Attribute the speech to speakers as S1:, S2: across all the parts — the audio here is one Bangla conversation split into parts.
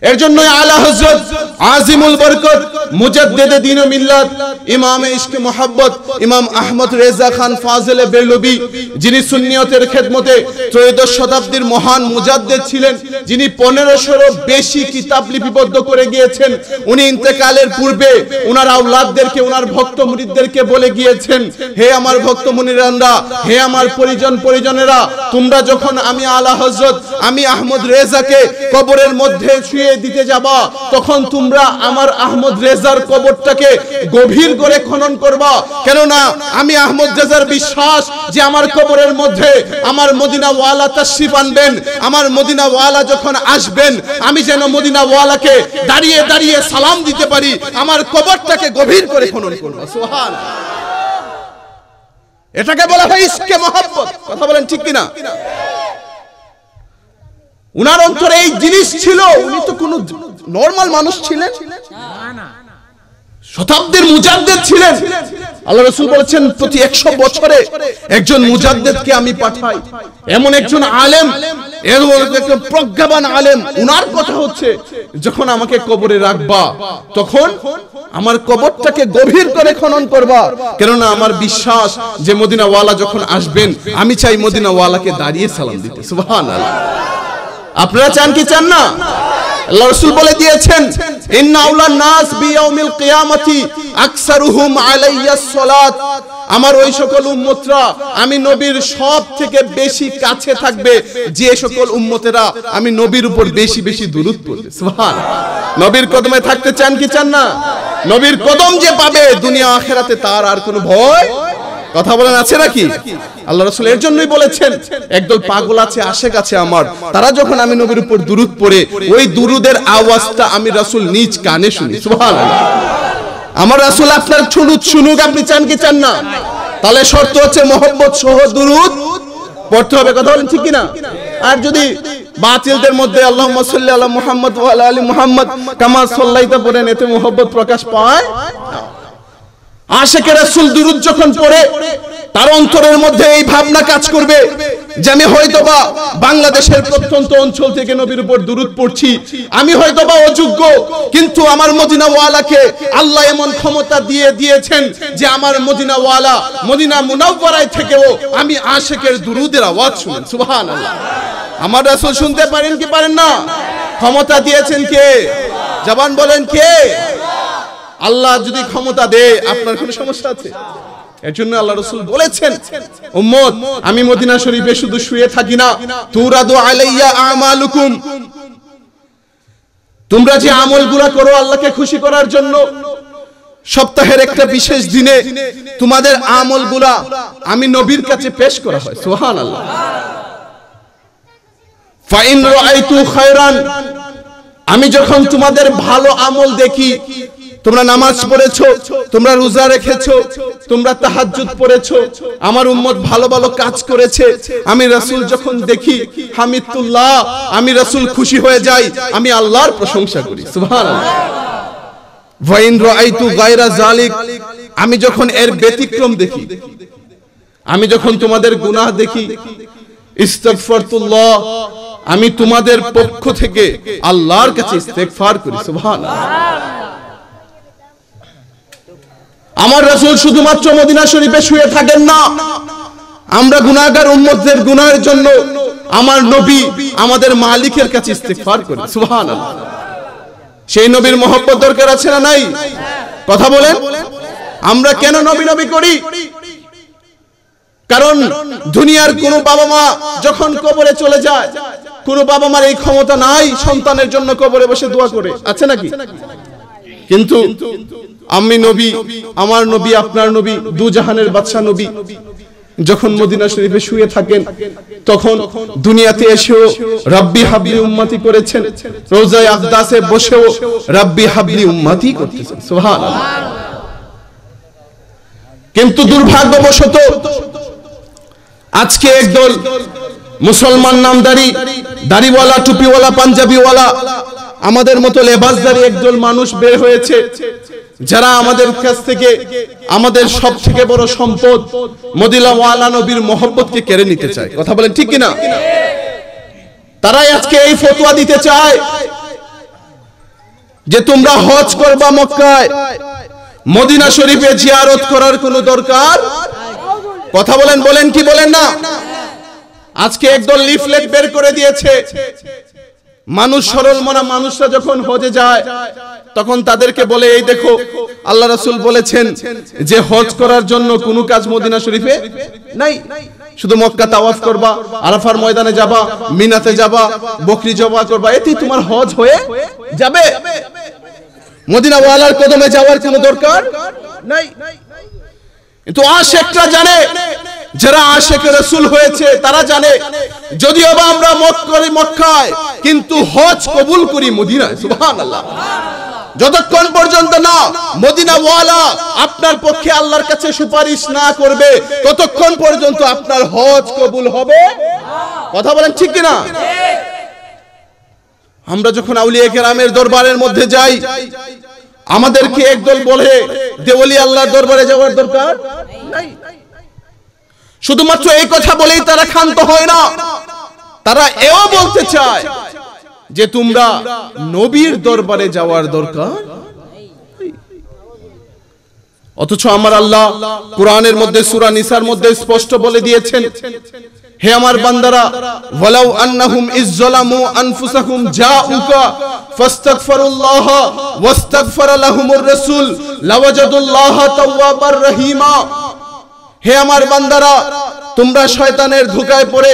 S1: এর জন্যই আলা হযরত আজিমুল বরকত মুজাদ্দিদে দ্বীন ও মিল্লাত ইমামে ইশকে মোহাব্বত ইমাম আহমদ রেজা খান ফাজলে বেরলভী, যিনি সুন্নিয়তের খেদমতে ত্রয়োদশ শতাব্দীর মহান মুজাদ্দিদ ছিলেন, যিনি 1500 বেশি কিতাব লিপিবদ্ধ করে গিয়েছেন, উনি ইন্তেকালের পূর্বে উনার আওলাদদেরকে, উনার ভক্ত মুরিদদেরকে বলে গিয়েছেন, হে আমার ভক্ত মুনিরানরা, হে আমার পরিজনেরা, তোমরা যখন আমি আলা হযরত আমি আহমদ রেজাকে কবরের মধ্যে শুয়ে দিতে যাবা, তখন তোমরা আমার আহমদ রেজার কবরটাকে গভীর করে খনন করবা। কেননা আমি আহমদ রেজার বিশ্বাস যে আমার কবরের মধ্যে আমার মদিনা ওয়ালা তাশরিফ আনবেন, আমার মদিনা ওয়ালা যখন আসবেন আমি যেন মদিনা ওয়ালাকে দাঁড়িয়ে দাঁড়িয়ে সালাম দিতে পারি, আমার কবরটাকে গভীর করে খনন করব। সুবহানাল্লাহ। এটাকে বলা হয় ইশকে মোহাব্বত। কথা বলেন ঠিক কিনা? উনার অন্তরে এই জিনিস ছিল। উনি তো কোনো নরমাল মানুষ ছিলেন না, শতাব্দীর মুজাদ্দিদ ছিলেন। আল্লাহ রাসূল বলেছেন প্রতি 100 বছরে একজন মুজাদ্দিদকে আমি পাঠাই, এমন একজন আলেম, একজন প্রজ্ঞাবান আলেম। উনার কথা হচ্ছে যখন আমাকে কবরে রাখবা তখন আমার কবরটাকে গভীর করে খনন করবা, কেননা আমার বিশ্বাস যে মদিনা ওয়ালা যখন আসবেন আমি চাই মদিনা ওয়ালাকে দাঁড়িয়ে সালাম দিতে। সুবহানাল্লাহ। আপনারা চান কি চান না? আল্লাহ রাসূল বলে দিয়েছেন, ইন্না আউলান নাস বিয়াউমিল কিয়ামতি আকসারুহুম আলাইয়াস সালাত। আমার ওই সকল উম্মতরা আমি নবীর সব থেকে বেশি কাছে থাকবে যে সকল উম্মতেরা আমি নবীর উপর বেশি বেশি দুরূদ পড়বে। সুবহানাল্লাহ। নবীর কদমে থাকতে চান কি চান না? নবীর কদম যে পাবে দুনিয়া আখিরাতে তার আর কোনো ভয়, কথা বলেন, আছে নাকি? আল্লাহ রাসূল এর জন্যই বলেছেন, একদল পাগল আছে আশেক আছে আমার, তারা যখন আমি নবীর উপর দুরূদ পড়ে ওই দুরূদের আওয়াজটা আমি রাসূল নিজ কানে শুনি। সুবহানাল্লাহ। আমার রাসূল আপনার শুনুক, আপনি চান কি চান না? তাহলে শর্ত হচ্ছে মহব্বত সহ দুরূদ পড়তে হবে। কথা বলেন ঠিক কিনা? আর যদি বাতিলদের মধ্যে আল্লাহুম্মা সাল্লি আলা মুহাম্মদ ওয়া আলা আলি মুহাম্মদ কামা সাল্লাইতা পড়েন, এতে মহব্বত প্রকাশ পায় না। আশিকে রাসূল দুরূদ যখন পড়ে তার অন্তরের মধ্যে এই ভাবনা কাজ করবে যে আমি হয়তোবা বাংলাদেশের প্রত্যন্ত অঞ্চল থেকে নবীর উপর দুরূদ পড়ছি, আমি হয়তোবা অযোগ্য, কিন্তু আমার মদিনা ওয়ালাকে আল্লাহ এমন ক্ষমতা দিয়েছেন যে আমার মদিনা ওয়ালা মদিনা মুনাওয়ারায় থেকেও আমি আশিকের দুরূদের আওয়াজ শুনি। সুবহানাল্লাহ। আমার রাসূল শুনতে পারেন কি পারেন না? ক্ষমতা দিয়েছেন কে? জবান বলেন কে? আল্লাহ যদি ক্ষমতা দেয় আপনার কোনো সমস্যা আছে? এর জন্য আল্লাহ রাসূল বলেছেন, উম্মত আমি মদিনা শরীফে শুধু শুয়ে থাকি না, তুরাদু আলাইয়া আমালুকুম, তোমরা যে আমলগুলো করো আল্লাহকে খুশি করার জন্য, সপ্তাহের একটা বিশেষ দিনে তোমাদের আমলগুলো আমি নবীর কাছে পেশ করা হয়। সুবহানাল্লাহ। ফাইন রাআইতু খায়রান, আমি যখন তোমাদের ভালো আমল দেখি, তোমরা নামাজ পড়েছো, তোমরা রোজা রেখেছো, তোমরা তাহাজ্জুদ পড়েছো, আমার উম্মত ভালো ভালো কাজ করেছে, আমি রাসূল যখন দেখি হামিদুল্লাহ, আমি রাসূল খুশি হয়ে যাই, আমি আল্লাহর প্রশংসা করি। সুবহানাল্লাহ। ওয়াইন রাআইতু গায়রা যালিক, আমি যখন এর ব্যতিক্রম দেখি, আমি যখন তোমাদের গুনাহ দেখি, ইস্তিগফারতুল্লাহ, আমি তোমাদের পক্ষ থেকে আল্লাহর কাছে ইস্তেগফার করি। সুবহানাল্লাহ। আমার রাসূল শুধুমাত্র মদিনা শরীফে শুয়ে থাকেন না, আমরা গুনাহগার উম্মতদের গুনাহের জন্য আমার নবী আমাদের মালিকের কাছে ইস্তেগফার করি। সুবহানাল্লাহ। সেই নবীর মহব্বত দরকার আছে না নাই? কথা বলেন। আমরা কেন নবী নবী করি? কারণ দুনিয়ার কোন বাবা মা যখন কবরে চলে যায়, কোন বাবা মার এই ক্ষমতা নাই সন্তানের জন্য কবরে বসে দোয়া করে, আছে নাকি? কিন্তু আমি নবী, আমার নবী, আপনার নবী, দু জাহানের বাদশা নবী যখন মদিনা শরীফে শুয়ে থাকেন, তখন দুনিয়াতে এসেও রাব্বি হাবলি উম্মতি করেছেন, রোজায়ে আকদাসে বসেও রাব্বি হাবলি উম্মতি করতেছেন। সুবহানাল্লাহ। কিন্তু দুর্ভাগ্যবশত আজকে একদল মুসলমান নামধারী, দাড়িওয়ালা, টুপিওয়ালা, পাঞ্জাবিওয়ালা, আমাদের মতো লেবাসদারী একদল মানুষ বের হয়েছে, যারা আমাদের কাছ থেকে আমাদের সব থেকে বড় সম্পদ মদিনা ওয়ালা নবীর মহব্বতকে কেড়ে নিতে চায়। কথা বলেন ঠিক কিনা? তারাই আজকে এই ফতোয়া দিতে চায় যে তোমরা হজ করবা মক্কায়, মদিনা শরীফে জিয়ারত করার কোনো দরকার? কথা বলেন, বলেন কি বলেন না? আজকে একদল লিফলেট বের করে দিয়েছে, মানুষ সরল মনা মানুষরা যখন হজে যায় তখন তাদেরকে বলে, এই দেখো আল্লাহ রাসূল বলেছেন যে হজ করার জন্য কোনো কাজ মদিনা শরীফে নাই, শুধু মক্কা তাওয়াফ করবা, আরাফার ময়দানে যাবা, মিনাতে যাবা, বকরি জবা করবা, এতেই তোমার হজ হয়ে যাবে। মদিনা ওয়ালার কদমে যাওয়ার কোনো দরকার নাই। কিন্তু আশিকরা জানে, যারা আশিকে রাসূল হয়েছে তারা জানে, যদিও বা আমরা মক্কায় কিন্তু হজ কবুল করি মদিনায়। সুবহানাল্লাহ। যতক্ষণ পর্যন্ত না মদিনা ওয়ালা আপনার পক্ষে আল্লাহর কাছে সুপারিশ না করবে ততক্ষণ পর্যন্ত আপনার হজ কবুল হবে কথা বলেন ঠিক কি না? আমরা যখন আউলিয়া কেরামের দরবারের মধ্যে যাই, আমাদেরকে একদল বলে দেওয়ালি আল্লাহর দরবারে যাওয়ার দরকার নাই। শুধুমাত্র এই কথা বলেই তারা ক্ষান্ত হয় না, তারা এও বলতে চায় যে তোমরা নবীর দরবারে যাওয়ার দরকার। অথচ আমার আল্লাহ কোরআনের মধ্যে সূরা নিসার মধ্যে স্পষ্ট বলে দিয়েছেন, হে আমার বান্দারা, ওয়ালাউ আন্নাহুম ইযযালামু আনফুসাহুম জাউকা ফাস্তাগফিরুল্লাহ ওয়াস্তাগফারা লাহুমুর রাসূল লাওয়াজাদুল্লাহ তাওয়াবার রহিমা। হে আমার বান্দারা, তোমরা শয়তানের ধোঁকায় পড়ে,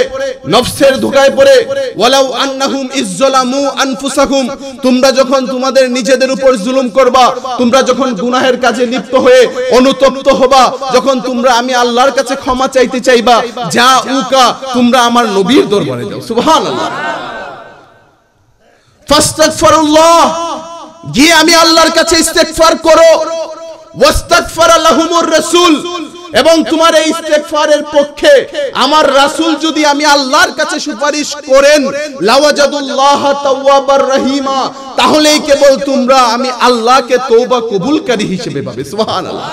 S1: নফসের ধোঁকায় পড়ে, ওয়ালাউ আন্নাহুম ইযযালামু আনফুসাহুম, তোমরা যখন তোমাদের নিজেদের উপর জুলুম করবা, তোমরা যখন গুনাহের কাজে লিপ্ত হয়ে অনুতপ্ত হবা, যখন তোমরা আমি আল্লাহর কাছে ক্ষমা চাইতে চাইবা, জাউকা, তোমরা আমার নবীর দরবারে যাও। সুবহানাল্লাহ। ফাস্তাগফিরুল্লাহ, গিয়ে আমি আল্লাহর কাছে ইস্তেগফার করো, ওয়াস্তাগফারা লাহুমুর রাসূল, এবং তোমার এই ইস্তেগফারের পক্ষে আমার রাসূল যদি আমি আল্লাহর কাছে সুপারিশ করেন, লাওয়াজাদুল্লাহ তাওয়াবার রহিমা, তাহলেই কেবল তোমরা আমি আল্লাহকে তওবা কবুলকারী হিসেবে পাবে। সুবহানাল্লাহ।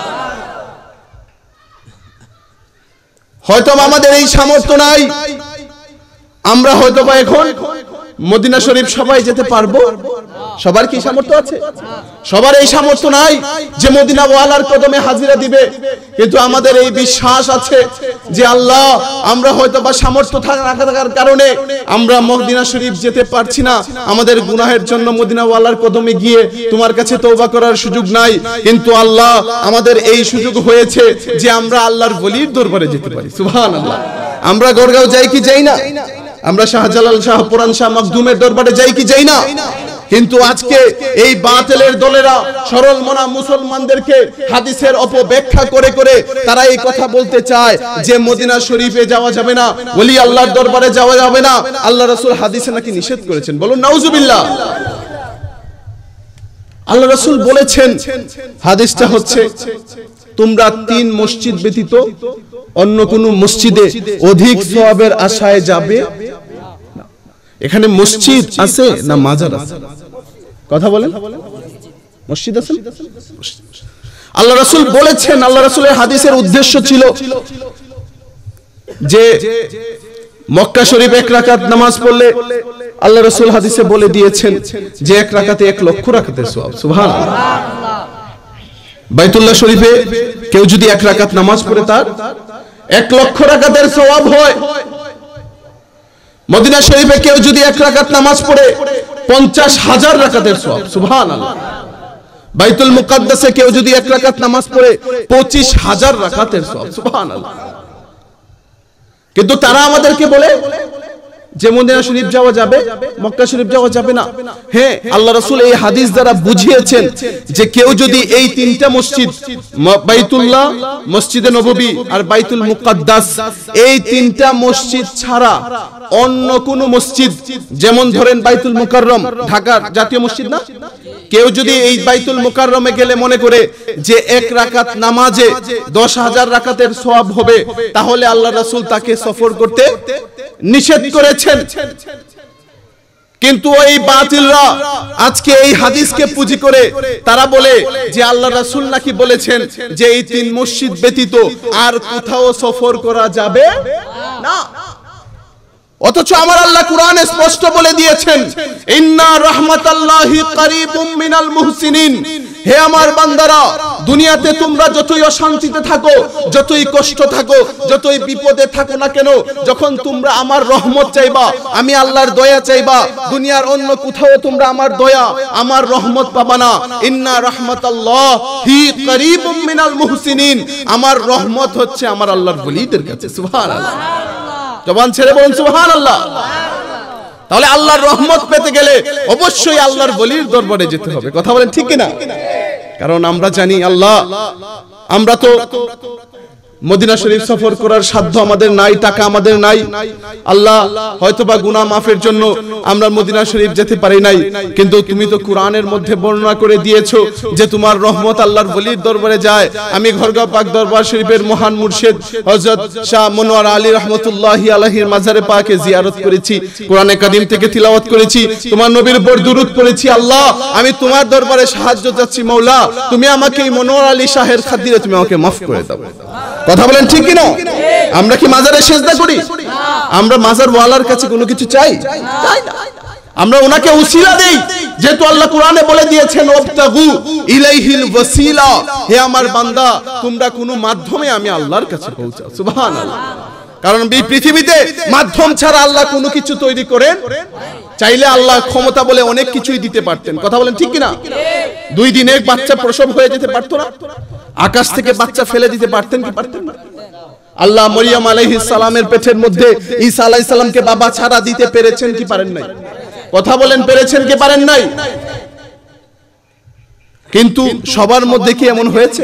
S1: হয়তো আমাদের এই সামর্থ্য নাই, আমরা হয়তো বা এখন মদিনা শরীফ সবাই যেতে পারবো? সবার কি সামর্থ্য আছে? সবার এই সামর্থ্য নাই যে মদিনা ওয়ালার কদমে হাজিরা দিবে, কিন্তু আমাদের এই বিশ্বাস আছে যে আল্লাহ, আমরা হয়তো বা সামর্থ্য থাকার কারণে আমরা মদিনা শরীফ যেতে পারছি না, আমাদের গুনাহের জন্য মদিনা ওয়ালার কদমে গিয়ে তোমার কাছে তওবা করার সুযোগ নাই, কিন্তু আল্লাহ আমাদের এই সুযোগ হয়েছে যে আমরা আল্লাহর ওলির দরবারে যেতে পারি। সুবহানাল্লাহ। আমরা গড়গাঁও যাই কি যাই না? আমরা শাহজালাল, শাহ পুরান, শাহ মাকদুমের দরবারে যাই কি যাই না? কিন্তু আজকে এই বাতিলের দলেরা সরল মনা মুসলমানদেরকে হাদিসের অপব্যাখ্যা করে করে তারা এই কথা বলতে চায় যে মদিনা শরীফে যাওয়া যাবে না, ওলি আল্লাহর দরবারে যাওয়া যাবে না, আল্লাহ রাসূল হাদিসে নাকি নিষেধ করেছেন। বলুন নাউজুবিল্লাহ। আল্লাহ রাসূল বলেছেন, হাদিসটা হচ্ছে, তোমরা 3 মসজিদ ব্যতীত অন্য কোন মসজিদে অধিক সওয়াবের আশায় যাবে না। এখানে মসজিদ আছে না মাজার আছে? কথা বলেন। মসজিদ আছে? আল্লাহ রাসূল বলেছেন, আল্লাহ রাসূলের হাদিসের উদ্দেশ্য ছিল যে মক্কা শরীফ 1 রাকাত নামাজ পড়লে আল্লাহ রাসূল হাদিসে বলে দিয়েছেন যে 1 রাকাতে 1 লক্ষ রাকাতের সওয়াব। সুবহানাল্লাহ। বাইতুল্লাহ শরীফে কেউ যদি 1 রাকাত নামাজ পড়ে তার 1 লক্ষ রাকাতের সওয়াব হয়। মদিনা শরীফে কেউ যদি 1 রাকাত নামাজ পড়ে 50,000 রাকাতের সওয়াব। সুবহানাল্লাহ। বাইতুল মুকাদ্দাসে কেউ যদি 1 রাকাত নামাজ পড়ে 25,000 রাকাতের সওয়াব। সুবহানাল্লাহ। কিন্তু তারা আমাদেরকে বলে যে মদিনা শরীফ যাওয়া যাবে, মক্কা শরীফ যাওয়া যাবে না। হ্যাঁ, আল্লাহ রাসূল এই হাদিস দ্বারা বুঝিয়েছেন যে কেউ যদি এই 3টা মসজিদ, বাইতুল্লাহ, মসজিদে নববী আর বাইতুল মুকাদ্দাস, এই 3টা মসজিদ ছাড়া অন্য কোন মসজিদ, যেমন ধরেন বাইতুল মুকাররম, ঢাকার জাতীয় মসজিদ না, কেউ যদি এই বাইতুল মুকাররমে গেলে মনে করে যে 1 রাকাত নামাজে 10,000 রাকাতের সওয়াব হবে, তাহলে আল্লাহ রাসূল তাকে সফর করতে নিষেধ করেছেন। কিন্তু ওই বাতিলরা আজকে এই হাদিসকে পুঁজি করে তারা বলে যে আল্লাহ রাসূল নাকি বলেছেন যে এই 3 মসজিদ ব্যতীত আর কোথাও সফর করা যাবে না। অথচ আমার আল্লাহ কোরআনে স্পষ্ট বলে দিয়েছেন, ইন্না রাহমাতাল্লাহি কারীবুম মিনাল মুহসিনিন। হে আমার বান্দারা, দুনিয়াতে তোমরা যতই অশান্তিতে থাকো, যতই কষ্ট থাকো, যতই বিপদে থাকো না কেন, যখন তোমরা আমার রহমত চাইবা, আমি আল্লাহর দয়া চাইবা, দুনিয়ার অন্য কোথাও তোমরা আমার দয়া, আমার রহমত পাবা না। ইন্না রাহমাতাল্লাহি কারীবুম মিনাল মুহসিনিন। আমার রহমত হচ্ছে আমার আল্লাহর ওলিদের কাছে। সুবহানাল্লাহ, জবান ছেড়ে বলুন সুবহানাল্লাহ। তাহলে আল্লাহর রহমত পেতে গেলে অবশ্যই আল্লাহর ওলির দরবারে যেতে হবে। কথা বলেন ঠিক কি না? কারণ আমরা জানি আল্লাহ, আমরা তো মদিনা শরীফ সফর করার সাধ্য আমাদের নাই, টাকা আমাদের নাই। আল্লাহ হয়তোবা গুনাহ মাফের জন্য আমরা মদিনা শরীফ যেতে পারি নাই, কিন্তু তুমি তো কোরআনের মধ্যে বর্ণনা করে দিয়েছো যে তোমার রহমত আল্লাহর ওলির দরবারে যায়। আমি ঘরগাঁও পাক দরবার শরীফের মহান মুর্শিদ হযরত শাহ মনোয়ার আলী রাহমাতুল্লাহি আলাইহির মাজারে পাকে জিয়ারত করেছি, কোরআনে কারীম থেকে তিলাওয়াত করেছি, তোমার নবীর উপর দুরূদ পড়েছি। আল্লাহ, আমি তোমার দরবারে সাহায্য চাচ্ছি। মাওলা, তুমি আমাকে এই মনোয়ার আলী শাহের খাতিরে তুমি আমাকে মাফ করে দাও। কথা বলেন ঠিক কি না? আমরা কি মাজারে সিজদা করি? আমরা মাজার ওয়ালার কাছে কোনো কিছু চাই? চাই না। আমরা ওনাকে উসিলা দেই, যেহেতু আল্লাহ কোরআনে বলে দিয়েছেন ওয়াবতাগু ইলাইহিল ওয়াসিলা। হে আমার বান্দা, তোমরা কোনো মাধ্যমে আমি আল্লাহর কাছে পৌঁছাও। সুবহানাল্লাহ। কারণ এই পৃথিবীতে মাধ্যম ছাড়া আল্লাহ কোনো কিছু তৈরি করেন। চাইলে আল্লাহ ক্ষমতা বলে অনেক কিছুই দিতে পারতেন। কথা বলেন ঠিক কি না? 2 দিনে এক বাচ্চা প্রসব হয়ে যেতে পারতো না? আকাশ থেকে বাচ্চা ফেলে দিতে পারতেন কি পারতেন না? আল্লাহ মরিয়ম আলাইহিস সালামের পেটের মধ্যে ঈসা আলাইহিস সালামকে বাবা ছাড়া দিতে পেরেছেন কি পারেন নাই? কথা বলেন, পেরেছেন কি পারেন নাই? কিন্তু সবার মধ্যে কি এমন হয়েছে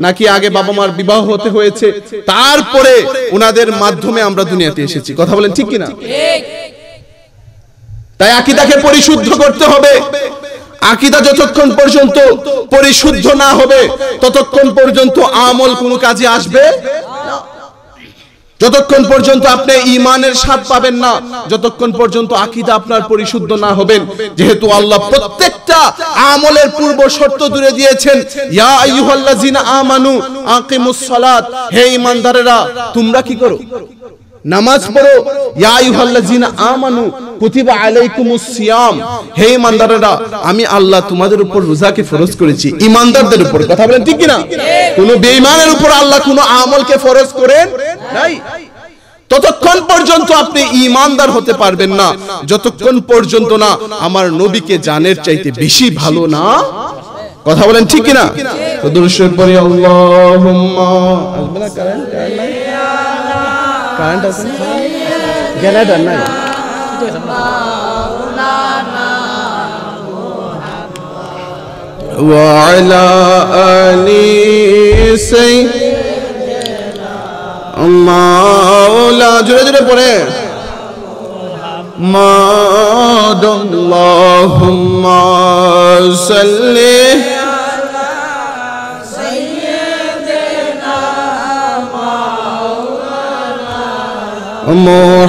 S1: নাকি আগে বাবা মার বিবাহ হতে হয়েছে, তারপরে ওনাদের মাধ্যমে আমরা দুনিয়াতে এসেছি? কথা বলেন ঠিক কি না? তাই আকীদাকে পরিশুদ্ধ করতে হবে। আকীদা যতক্ষণ পর্যন্ত পরিশুদ্ধ না হবে ততক্ষণ পর্যন্ত আমল কোনো কাজে আসবে না। যতক্ষণ পর্যন্ত আপনি ঈমানের স্বাদ পাবেন না, যতক্ষণ পর্যন্ত আকীদা আপনার পরিশুদ্ধ না হবেন। যেহেতু আল্লাহ প্রত্যেকটা আমলের পূর্ব শর্ত দূরে দিয়েছেন, ইয়া আইয়ুহাল্লাযিনা আমানু আকিমুস সালাত। হে ঈমানদারেরা, তোমরা কি করো? নামাজ পড়ো। ইয়া আইয়ুহাল্লাযিনা আমানু কুতিবা আলাইকুমুস সিয়াম। হে ঈমানদারেরা, আমি আল্লাহ তোমাদের উপর রোজাকে ফরজ করেছি। ঈমানদারদের উপর। কথা বলেন ঠিক কি না? কোনো বেঈমানের উপর আল্লাহ কোনো আমলকে ফরজ করেন নাই। ততক্ষণ পর্যন্ত আপনি ঈমানদার হতে পারবেন না যতক্ষণ পর্যন্ত না আমার নবীকে জানের চাইতে বেশি ভালো না। কথা বলেন ঠিক কি না? তো দুরূদ শরীফ পড়ি। আল্লাহুম্মা আসবে না কারেন্ট? কারেন্ট আছে না? জেনারেটর নাই। ওয়া আলা আলি সাইয়্যিদিনা মাওলা, জোরে জোরে পড়ে। আল্লাহুম্মা সাল্লি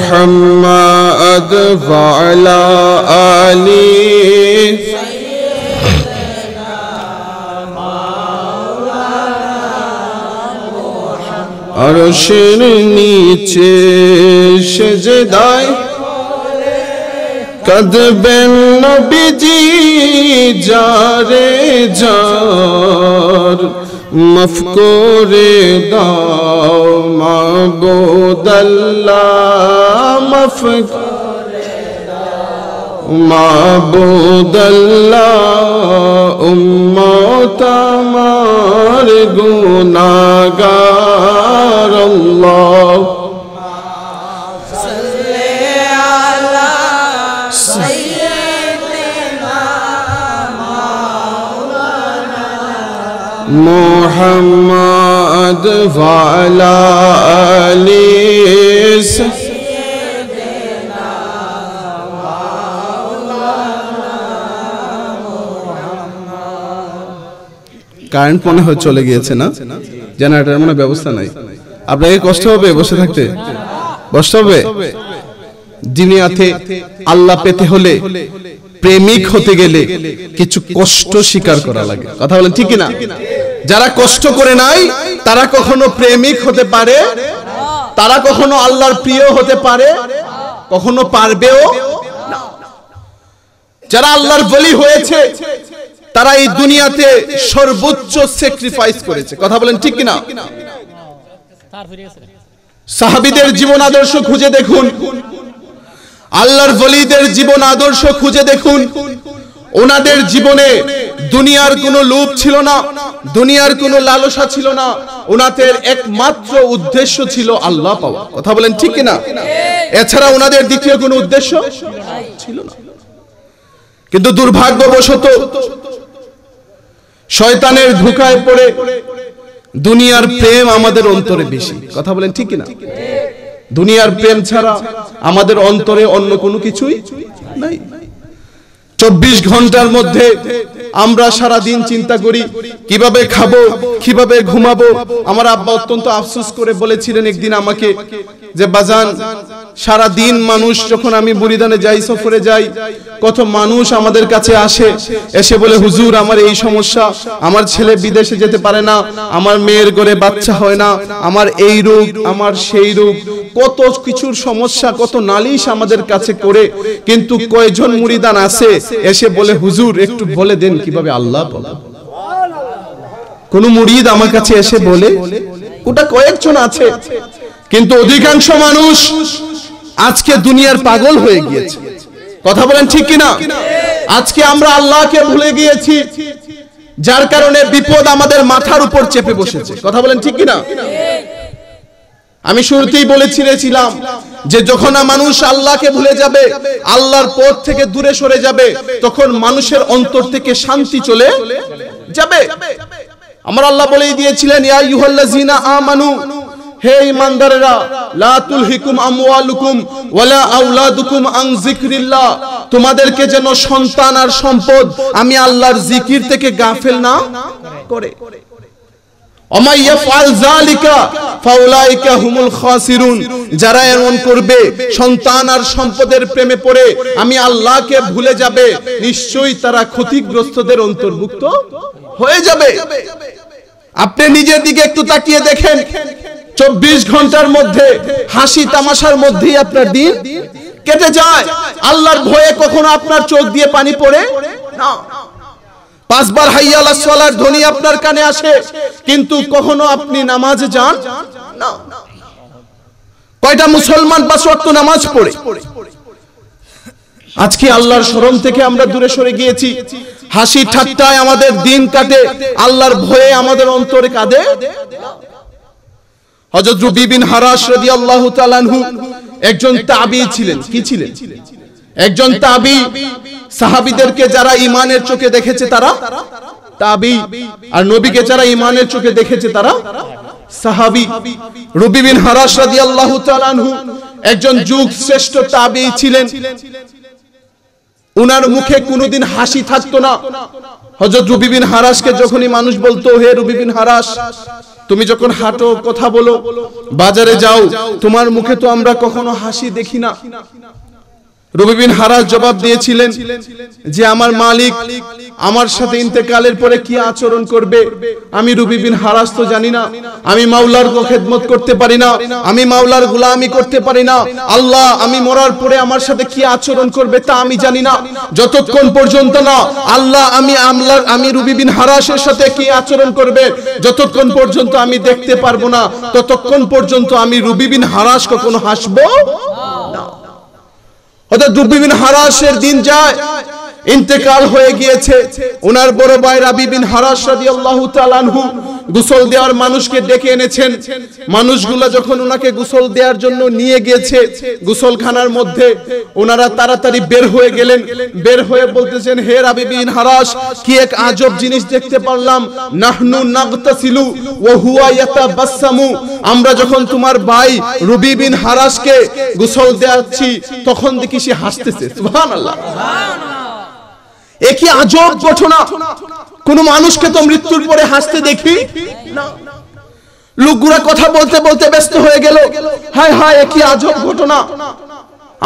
S1: মুহাম্মাদ ওয়া আলা আলি সাইয়্যিদিনা মাওলানা মুহাম্মদ। আরশের নিচে সেজদায় কাঁদবেন নবীজি, যারে যার মাফ করে দাও মাবুদ আল্লাহ, মাফ করে দাও মাবুদ আল্লাহ। উম্মত আমার গুনাহগার, আল্লাহ মুহাম্মদ ওয়া আলা আলি সাইয়্যিদিনা মাওলানা মুহাম্মদ। কারেন্ট মনে হয় চলে গিয়েছে না? জেনারেটর মনে ব্যবস্থা নাই। আপনাকে কষ্ট হবে বসে থাকতে? কষ্ট হবে? দুনিয়াতে আল্লাহ পেতে হলে, প্রেমিক হতে গেলে কিছু কষ্ট স্বীকার করা লাগে। কথা বলেন ঠিক কি না? যারা কষ্ট করে নাই তারা কখনো প্রেমিক হতে পারে, তারা কখনো আল্লাহর প্রিয় হতে পারে কখনো পারবেও না। যারা আল্লাহর ওলি হয়েছে তারা এই দুনিয়াতে সর্বোচ্চ স্যাক্রিফাইস করেছে। কথা বলেন ঠিক কিনা? সাহাবীদের জীবন আদর্শ খুঁজে দেখুন, আল্লাহর ওলিদের জীবন আদর্শ খুঁজে দেখুন। ওনাদের জীবনে দুনিয়ার কোনো লোভ ছিল না, দুনিয়ার কোনো লালসা ছিল না, ওনাদের একমাত্র উদ্দেশ্য ছিল আল্লাহ পাওয়া। কথা বলেন ঠিক কিনা? এছাড়া ওনাদের দ্বিতীয় কোনো উদ্দেশ্য ছিল না। কিন্তু দুর্ভাগ্যবশত শয়তানের ধোঁকায় পড়ে দুনিয়ার প্রেম আমাদের অন্তরে বেশি। কথা বলেন ঠিক কিনা? দুনিয়ার প্রেম ছাড়া আমাদের অন্তরে অন্য কোনো কিছুই নাই। 24 ঘন্টার মধ্যে আমরা সারা দিন চিন্তা করি কিভাবে খাবো, কিভাবে ঘুমাবো। আমার আব্বা অত্যন্ত আফসোস করে বলেছিলেন একদিন আমাকে যে বাজান, সারা দিন মানুষ, যখন আমি বলিদানে যাই, সফরে যাই, কত মানুষ আমাদের কাছে আসে, এসে বলে হুজুর আমার এই সমস্যা, আমার ছেলে বিদেশে যেতে পারে না, আমার মেয়ের ঘরে বাচ্চা হয় না, আমার এই রোগ, আমার সেই রোগ, কত কিছুর সমস্যা, কত নালিশ আমাদের কাছে করে। কিন্তু কয়জন মুরিদান আছে এসে বলে হুজুর একটু বলে দেন কিভাবে আল্লাহ পাবো। কোন মুরিদ আমার কাছে এসে বলে? ওটা কয়েকজন আছে। কিন্তু অধিকাংশ মানুষ আজকে দুনিয়ার পাগল হয়ে গিয়েছে। কথা বলেন ঠিক কিনা? আজকে আমরা আল্লাহকে ভুলে গিয়েছি, যার কারণে বিপদ আমাদের মাথার উপর চেপে বসেছে। কথা বলেন ঠিক কিনা? আমি শুরুতেই বলেছিলাম যে যখন মানুষ আল্লাহকে ভুলে যাবে, আল্লাহর পথ থেকে দূরে সরে যাবে, তখন মানুষের অন্তর থেকে শান্তি চলে যাবে। আমার আল্লাহ বলেই দিয়েছিলেন ইয়া আইয়ুহাল্লাযিনা আমানু, হে ঈমানদারেরা, লা তুলহিকুম আমওয়ালুকুম ওয়ালা আওলাদুকুম আন যিকরিল্লাহ, তোমাদেরকে যেন সন্তান আর সম্পদ আমি আল্লাহর জিকির থেকে গাফেল না করে। ওমা ইয়াফআল যালিকা ফাউলাইকা হুমুল খাসিরুন, যারা এমন করবে, সন্তান আর সম্পদের প্রেমে পড়ে আমি আল্লাহকে ভুলে যাবে, নিশ্চয়ই তারা ক্ষতিগ্রস্তদের অন্তর্ভুক্ত হয়ে যাবে। আপনি নিজের দিকে একটু তাকিয়ে দেখেন, 24 ঘন্টার মধ্যে হাসি তামাশার মধ্যেই আপনার দিন কেটে যায়। আল্লাহর ভয়ে কখনো আপনার চোখ দিয়ে পানি পড়ে না। 5 বার হাইয়া আলাস সালার ধ্বনি আপনার কানে আসে, কিন্তু কখনো আপনি নামাজে যান না। কয়টা মুসলমান 5 ওয়াক্ত নামাজ পড়ে? আজকে আল্লাহর শরণ থেকে আমরা দূরে সরে গিয়েছি। হাসি ঠাট্টায় আমাদের দিন কাটে, আল্লাহর ভয়ে আমাদের অন্তরে কাঁদে। হযরত রুবি বিন হারাস রাদিয়াল্লাহু তাআলা আনহু একজন তাবী ছিলেন। কি ছিলেন? একজন তাবী। সাহাবীদেরকে যারা ঈমানের চোখে দেখেছে তারা তাবী, আর নবীকে যারা ঈমানের চোখে দেখেছে তারা সাহাবী। রুবি বিন হারাস রাদিয়াল্লাহু তাআলা আনহু একজন যুগ শ্রেষ্ঠ তাবী ছিলেন। উনার মুখে কোনোদিন হাসি থাকতো না। হযরত রুবি বিন হারাসকে যখনই মানুষ বলতো, হে রুবি বিন হারাস, তুমি যখন হাঁটো, কথা বলো, বাজারে যাও, তোমার মুখে তো আমরা কখনো হাসি দেখি না। রুবি বিন হারাস জবাব দিয়েছিলেন যে আমার মালিক আমার সাথে ইন্তেকালের পরে কি আচরণ করবে আমি রুবি বিন হারাস তো জানি না। আমি মাওলার খেদমত করতে পারি না, আমি মাওলার গোলামি করতে পারি না। আল্লাহ আমি মরার পরে আমার সাথে কি আচরণ করবে তা আমি জানি না। যতক্ষণ পর্যন্ত না আল্লাহ আমি রুবি বিন হারাসের সাথে কি আচরণ করবে যতক্ষণ পর্যন্ত আমি দেখতে পারবো না, ততক্ষণ পর্যন্ত আমি রুবি বিন হারাস কখনো হাসবো না। অর্থাৎ রুবি বিন হারাসের দিন যায়, ইন্তেকাল হয়ে গিয়েছে। ওনার বড় ভাই রাবি বিন হারাস রাদিয়াল্লাহু তাআলা আনহু গোসল দেওয়ার মানুষকে ডেকে এনেছেন। মানুষগুলো যখন ওনাকে গোসল দেওয়ার জন্য নিয়ে গিয়েছে গোসলখানার মধ্যে, ওনারা তাড়াতাড়ি বের হয়ে গেলেন। বের হয়ে বলতেছেন, হে রাবি বিন হারাস, কি এক আজব জিনিস দেখতে পারলাম। নাহনু নাগতাসিলু ওয়া হুয়া ইয়াতাবাসসামু, আমরা যখন তোমার ভাই রুবি বিন হারাসকে গোসল দেওয়াচ্ছি তখন দেখি সে হাসতেছে। সুবহানাল্লাহ, একই আজব ঘটনা। কোন মানুষকে তো মৃত্যুর পরে হাসতে দেখি না। লোকগুলা কথা বলতে বলতে ব্যস্ত হয়ে গেল। হায় হায়, একই আজব ঘটনা।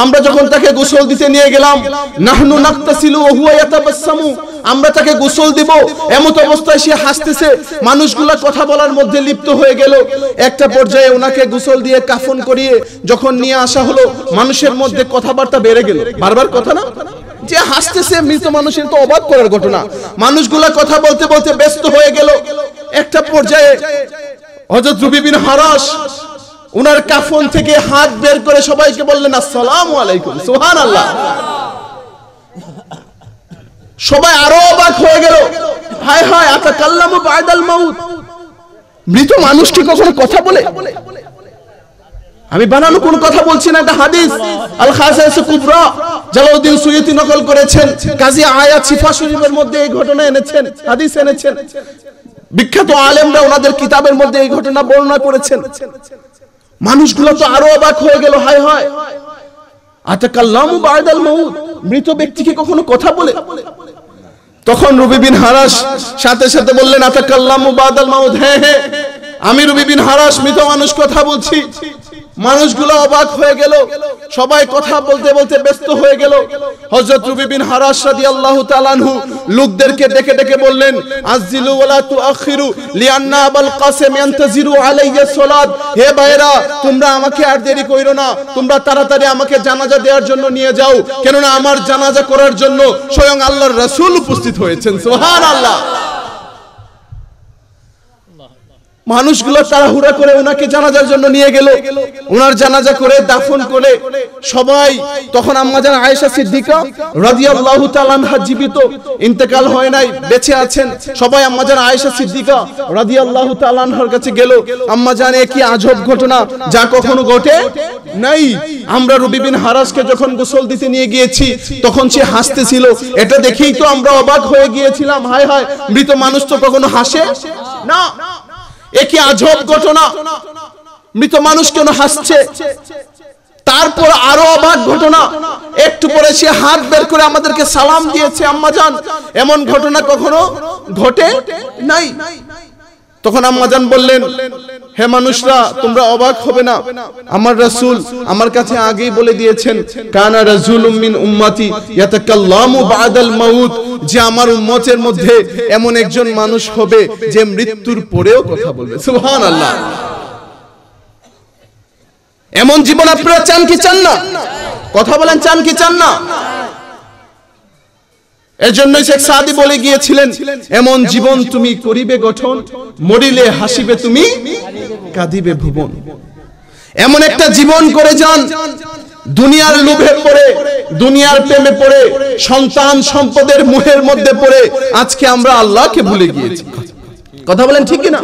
S1: আমরা যখন তাকে গোসল দিতে নিয়ে গেলাম, নাহনু নাকতাসিলু ওয়া হুয়া ইয়াতাবাসসামু, আমরা তাকে গোসল দিব, এমত অবস্থায় সে হাসতেছে। মানুষগুলা কথা বলার মধ্যে লিপ্ত হয়ে গেল। একটা পর্যায়ে ওনাকে গোসল দিয়ে কাফন করিয়ে যখন নিয়ে আসা হলো, মানুষের মধ্যে কথাবার্তা বেড়ে গেল। বারবার কথা না, যে হাসতেছে মৃত মানুষের তো অবাক করার ঘটনা। মানুষগুলা কথা বলতে বলতে ব্যস্ত হয়ে গেল। একটা পর্যায়ে হযরত রুবি বিন হারাস উনার কাফন থেকে হাত বের করে সবাইকে বললেন, আসসালামু আলাইকুম। সুবহানাল্লাহ। সবাই আরো অবাক হয়ে গেল। হায় হায়, আতাকাল্লামু বা'দাল মাউত, মৃত মানুষ কি কখনো কথা বলে? আমি বানানো কোন কথা বলছি না, এটা হাদিস। আল খাসাইস কুবরা জালালউদ্দিন সুয়ুতি নকল করেছেন। কাজী আয়াত শিফা শরীফের মধ্যে এই ঘটনা এনেছেন, হাদিস এনেছেন। বিখ্যাত আলেমরা ওনাদের কিতাবের মধ্যে এই ঘটনা বর্ণনা করেছেন। মানুষগুলো তো আরো অবাক হয়ে গেল। হায় হায়, আতাকাল্লামু বা'দাল মাউত, মৃত ব্যক্তি কি কখনো কথা বলে? তখন রুবি বিন হারাস সাথে সাথে বললেন, আতাকাল্লামু বা'দাল মাউত, হ্যাঁ হ্যাঁ, আমি রুবি বিন হারাস মৃত মানুষ কথা বলছি। মানুষগুলো অবাক হয়ে গেল, সবাই কথা বলতে বলতে ব্যস্ত হয়ে গেল। হযরত রুবি বিন হারাস রাদিয়াল্লাহু তাআলা আনহু লোকদেরকে ডেকে ডেকে বললেন, আজিলু ওয়ালা তুআখিরু লিআন্না আবুল কাসিম ইয়ানতাজিরু আলাইয়া সালাত, হে ভাইরা তোমরা আমাকে আর দেরি কইরো না, তোমরা তাড়াতাড়ি আমাকে জানাজা দেওয়ার জন্য নিয়ে যাও, কেননা আমার জানাজা করার জন্য স্বয়ং আল্লাহর রাসূল উপস্থিত হয়েছেন। সুবহানাল্লাহ। মানুষগুলো তাড়াহুড়া করে ওনাকে জানাজার জন্য নিয়ে গেল। ওনার জানাজা করে দাফন করে সবাই, তখন আম্মা জান আয়েশা সিদ্দিকা রাদিয়াল্লাহু তাআলা আনহা জীবিত, ইন্তেকাল হয় নাই, বেঁচে আছেন। সবাই আম্মা জান আয়েশা সিদ্দিকা রাদিয়াল্লাহু তাআলা আনহার কাছে গেল। আম্মা জান, এ কি আজব ঘটনা, যা কখনো ঘটে নাই। আমরা রুবি বিন হারাসকে যখন গোসল দিতে নিয়ে গিয়েছি তখন সে হাসতেছিল, এটা দেখেই তো আমরা অবাক হয়ে গিয়েছিলাম। হায় হায়, মৃত মানুষ তো কখনো হাসে না। একই আজব ঘটনা, মৃত মানুষ কেন হাসছে? তারপর আরো অবাক ঘটনা, একটু পরে সে হাত বের করে আমাদেরকে সালাম দিয়েছে। আম্মা জান, এমন ঘটনা কখনো ঘটে নাই। তখন আম্মা জান বললেন, হে মানুষরা, তোমরা অবাক হবে না, আমার রাসূল আমার কাছে আগেই বলে দিয়েছেন, কানা রাজুলুম মিন উম্মতি ইয়াতাকাল্লামু বা'দাল মাউত, যে আমার উম্মতের মধ্যে এমন একজন মানুষ হবে যে মৃত্যুর পরেও কথা বলবে। সুবহানাল্লাহ। এমন জীবন আপনারা চান কি চান না? কথা বলেন, চান কি চান না? এজন্যই শেখ সাদি বলে গিয়েছিলেন, এমন জীবন তুমি করিবে গঠন, মরিলে হাসিবে তুমি, কাঁদিবে ভুবন। এমন একটা জীবন করে যান, দুনিয়ার লোভে পড়ে, দুনিয়ার প্রেমে পড়ে, সন্তান সম্পদের মোহের মধ্যে পড়ে আজকে আমরা আল্লাহকে ভুলে গিয়েছি। কথা বলেন ঠিক কি না?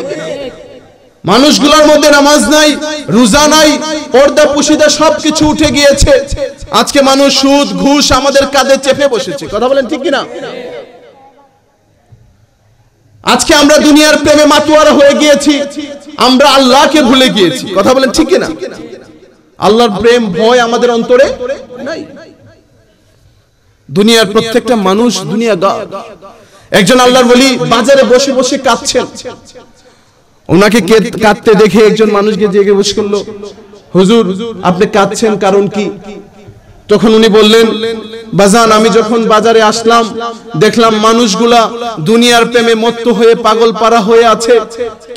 S1: মানুষগুলোর মধ্যে নামাজ নাই, রোজা নাই, পর্দা পুশিদা সবকিছু উঠে গিয়েছে। আজকে মানুষ সুদ ঘুষ আমাদের কাঁধে চেপে বসেছে। কথা বলেন ঠিক কি না? আজকে আমরা দুনিয়ার প্রেমে মাতোয়ারা হয়ে গিয়েছি, আমরা আল্লাহকে ভুলে গিয়েছি। কথা বলেন ঠিক কি না? আল্লাহর প্রেম ভয় আমাদের অন্তরে নাই। দুনিয়ার প্রত্যেকটা মানুষ দুনিয়াদার। একজন আল্লাহর ওলি বাজারে বসে বসে কাঁদছেন। ওনাকে কাঁদতে দেখে একজন মানুষকে জিজ্ঞেস করলো, হুজুর আপনি কাঁদছেন কারণ কি? তখন উনি বললেন, বাজান, আমি যখন বাজারে আসলাম দেখলাম মানুষগুলা দুনিয়ার প্রেমে মত্ত হয়ে পাগল পারা হয়ে আছে।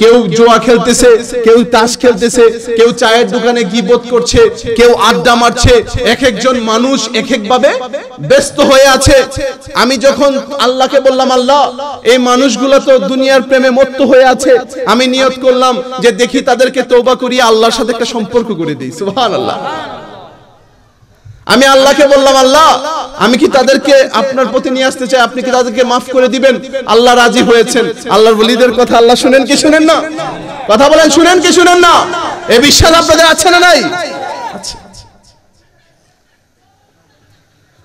S1: কেউ জুয়া খেলতেছে, কেউ তাস খেলতেছে, কেউ চায়ের দোকানে গীবত করছে, কেউ আড্ডা মারছে। এক একজন মানুষ এক এক ভাবে ব্যস্ত হয়ে আছে। আমি যখন আল্লাহকে বললাম, আল্লাহ এই মানুষগুলা তো দুনিয়ার প্রেমে মত্ত হয়ে আছে, আমি নিয়ত করলাম যে দেখি তাদেরকে তওবা করিয়ে আল্লাহর সাথে একটা সম্পর্ক করে দিই। সুবহানাল্লাহ। আমি আল্লাহকে বললাম, আল্লাহ আমি কি তাদেরকে আপনার প্রতি নিয়ে আসতে চাই, আপনি কি তাদেরকে মাফ করে দিবেন? আল্লাহ রাজি হয়েছেন। আল্লাহর ওলিদের কথা আল্লাহ শুনেন কি শুনেন না? কথা বলেন, শুনেন কি শুনেন না? এই বিশ্বাস আপনাদের আছে না নাই?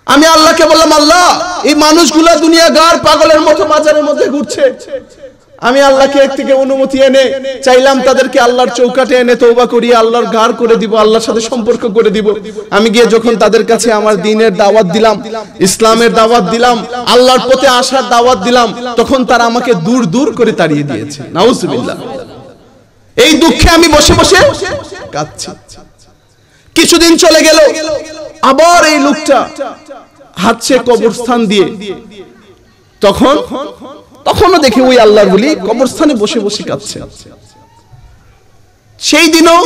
S1: আমি আল্লাহকে বললাম, আল্লাহ এই মানুষগুলা দুনিয়াগার পাগলের মতো বাজারের মধ্যে ঘুরছে। আমি আল্লাহকে এক থেকে অনুমতি এনে চাইলাম তাদেরকে আল্লাহর চৌকাটে এনে তওবা করিয়ে আল্লাহর গার করে দিব, আল্লাহর সাথে সম্পর্ক করে দিব। আমি গিয়ে যখন তাদের কাছে আমার দ্বীনের দাওয়াত দিলাম, ইসলামের দাওয়াত দিলাম, আল্লাহর পথে আসার দাওয়াত দিলাম, তখন তারা আমাকে দূর দূর করে তাড়িয়ে দিয়েছে। নাউজুবিল্লাহ। এই দুঃখে আমি বসে বসে কাঁদছি। কিছুদিন চলে গেল, আবার এই লোকটা হাঁটছে কবরস্থান দিয়ে, তখনও দেখি ওই আল্লাহর ওলি কবরস্থানে বসে বসে কাঁদছে। সেই দিনও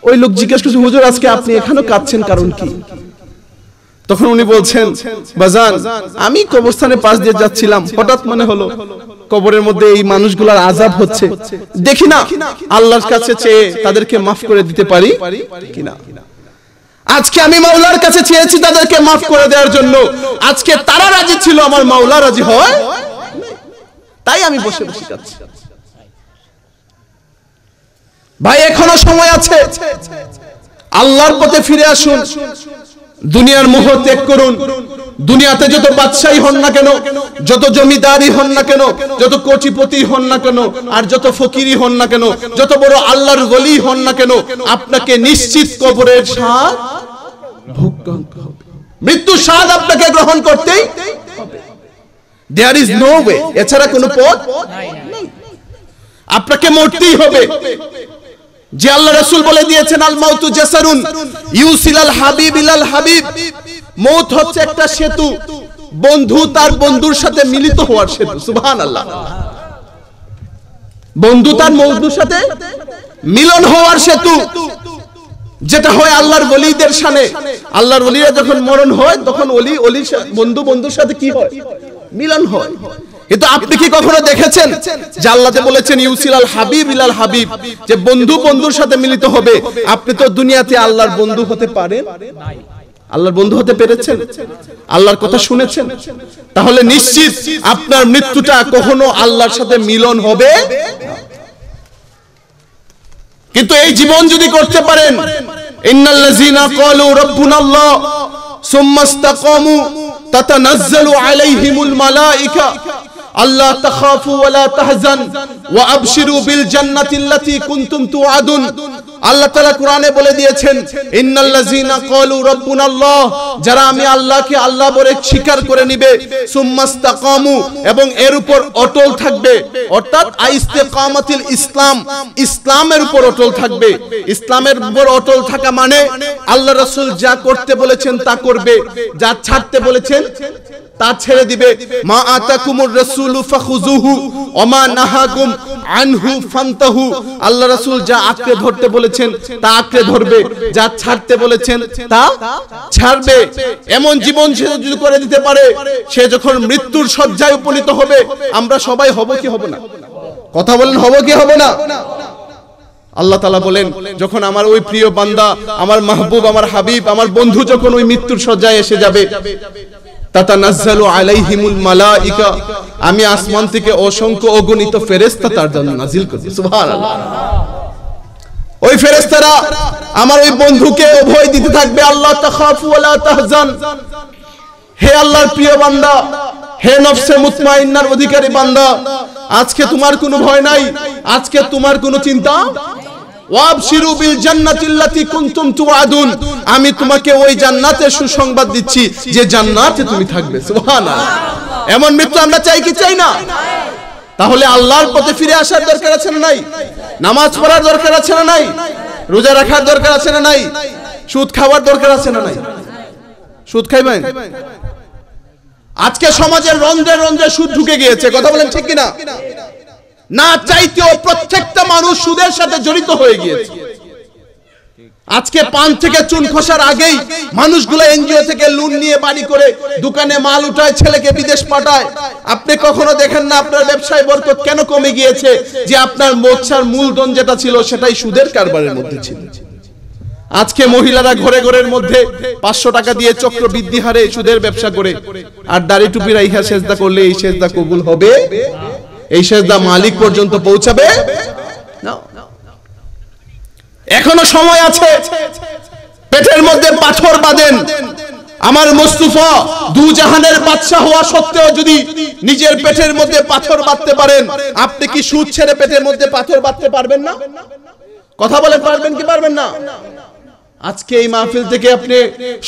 S1: ওই লোক জিজ্ঞেস করছে, হুজুর আজকে আপনি এখানেও কাঁদছেন, কারণ কি? তখন উনি বলছেন, বাজান আমি কবরস্থানে পাশ দিয়ে যাচ্ছিলাম, হঠাৎ মনে হলো কবরের মধ্যে এই মানুষগুলোর আযাব হচ্ছে, দেখি না আল্লাহর কাছে চেয়ে তাদেরকে মাফ করে দিতে পারি কিনা। আজকে আমি মাওলার কাছে চেয়েছি তাদেরকে মাফ করে দেওয়ার জন্য, আজকে তারা রাজি ছিল, আমার মাওলা রাজি হয়, তাই আমি বসে বসে কাঁদছি। ভাই এখনো সময় আছে, আল্লাহর পথে ফিরে আসুন, দুনিয়ার মোহ ত্যাগ করুন। দুনিয়াতে যত বাদশাহী হন না কেন, যত জমিদারি হন না কেন, যত কোটিপতি হন না কেন, আর যত ফকিরি হন না কেন, যত বড় আল্লাহর ওলি হন না কেন, আপনাকে নিশ্চিত কবরের স্বাদ ভোগ করতে হবে, মৃত্যুর স্বাদ আপনাকে গ্রহণ করতেই হবে। দেয়ার ইজ নো ওয়ে, এছাড়া কোনো পথ নাই, আপনাকে মরতেই হবে। যে আল্লাহ রাসূল বলে দিয়েছেন, আল মাউতু জাসারুন ইউসিলাল হাবিব ইলাল হাবিব, মৌত হচ্ছে একটা সেতু, বন্ধু তার বন্ধুর সাথে মিলিত হওয়ার সেতু। সুবহানাল্লাহ, বন্ধু তার বন্ধুর সাথে মিলন হওয়ার সেতু, যেটা হয় আল্লাহর ওলিদের শানে। আল্লাহর ওলিরা যখন মরণ হয়, তখন ওলি বন্ধু বন্ধুর সাথে কি হয়? মিলন হয়। কিন্তু আপনি কি কখনো দেখেছেন যে আল্লাহ যে বলেছেন ইউসিলাল হাবিব ইলাল হাবিব, যে বন্ধু বন্ধুর সাথে মিলিত হবে? আপনি তো দুনিয়াতে আল্লাহর বন্ধু হতে পারেন নাই, আল্লাহর বন্ধু হতে পেরেছেন? আল্লাহর কথা শুনেছেন? তাহলে নিশ্চিত আপনার মৃত্যুটা কখনো আল্লাহর সাথে মিলন হবে। কিন্তু এই জীবন যদি করতে পারেন, ইন্নাল্লাযীনা ক্বালু রাব্বুনাল্লাহ সুম্মা ইসতাকামু তাতানাজ্জালু আলাইহিমুল মালায়েকা আল্লা তাখাফু ওয়া লা তাহজান ওয়া আবশিরু বিল জান্নাতিল্লাতী কুনতুম তুআদুন। আল্লাহ তাআলা কোরআনে বলে দিয়েছেন, ইন্নাল্লাযীনা ক্বালু রাব্বুনাল্লাহ, যারা আমি আল্লাহকে আল্লাহ বলে স্বীকার করে নিবে, সুম্মা ইসতাকামু, এবং এর উপর অটল থাকবে, অর্থাৎ ইস্তিকামাতুল ইসলাম, ইসলামের উপর অটল থাকবে। ইসলামের উপর অটল থাকা মানে আল্লাহ রাসূল যা করতে বলেছেন তা করবে, যা ছাড়তে বলেছেন তা ছেড়ে দিবে। মা আতাকুমুর রাসূলু ফাখুযুহু ওয়া মা নাহাকুম আনহু ফান্তাহু। আল্লাহ রাসূল যা আঁকড়ে ধরতে বলেছেন তা আঁকড়ে ধরবে, যা ছাড়তে বলেছেন তা ছাড়বে। এমন জীবন সে যদি করে দিতে পারে, সে যখন মৃত্যুর শয্যায় উপনীত হবে, আমরা সবাই হব কি হব না? কথা বলেন, হব কি হব না? আল্লাহ তাআলা বলেন, যখন আমার ওই প্রিয় বান্দা, আমার মাহবুব, আমার হাবিব, আমার বন্ধু যখন ওই মৃত্যুর শয্যায় এসে যাবে, তাতানাজ্জালু আলাইহিমুল মালায়েকা, আমি আসমান থেকে অসংখ্য অগণিত ফেরেশতা তার জন্য নাজিল করব। সুবহানাল্লাহ। ওই ফেরেশতারা আমার ওই বন্ধুকে অভয় দিতে থাকবে, আল্লাহ তাখাফু ওয়া লা তাহজান, হে আল্লাহর প্রিয় বান্দা, হে নফসে মুতমাইন্নার অধিকারী বান্দা, আজকে তোমার কোনো ভয় নাই, আজকে তোমার কোনো চিন্তা। ওয়াবশিরু বিল জান্নাতিল্লাতী কুনতুম তুআদুন, আমি তোমাকে ওই জান্নাতের সুসংবাদ দিচ্ছি যে জান্নাতে তুমি থাকবে। সুবহানাল্লাহ। এমন মৃত্যু আমরা চাই কি চাই না? তাহলে আল্লাহর পথে ফিরে আসার দরকার আছে না নাই? নামাজ পড়ার দরকার আছে না নাই? রোজা রাখার দরকার আছে না নাই? সুদ খাওয়ার দরকার আছে না নাই? সুদ খাইবেন? আজকে সমাজের রন্ধ্রে রন্ধ্রে সুদ ঢুকে গিয়েছে, কথা বলেন ঠিক কিনা? না চাইতেও প্রত্যেকটা মানুষ সুদের সাথে জড়িত হয়ে গিয়েছে। আজকে পান থেকে চুন খসার আগেই মানুষগুলো এনজিও থেকে লোন নিয়ে বাড়ি করে দোকানে মাল উঠায়, ছেলেকে বিদেশ পাঠায়। আপনি কখনো দেখেন না আপনার ব্যবসায় বরকত কেন কমে গিয়েছে? যে আপনার মোক্ষার মূলধন যেটা ছিল সেটাই সুদের কারবারের মধ্যে ছিল। আজকে মহিলারা ঘরে ঘরের মধ্যে 500 টাকা দিয়ে চক্রবৃদ্ধি হারে সুদের ব্যবসা করে, আর দাড়ি টুপি রাইখা সেজদা করলে এই সেজদা কবুল হবে? এই সেজদা মালিক পর্যন্ত পৌঁছাবে না। এখনো সময় আছে, পেটের মধ্যে পাথর বাঁধেন। আমার মুস্তাফা দু জাহানের বাদশা হওয়া সত্ত্বেও যদি নিজের পেটের মধ্যে পাথর বাঁধতে পারেন, আপনি কি সুদ ছেড়ে পেটের মধ্যে পাথর বাঁধতে পারবেন না? কথা বলে পারবেন কি পারবেন না? আজকে এই মাহফিল থেকে আপনি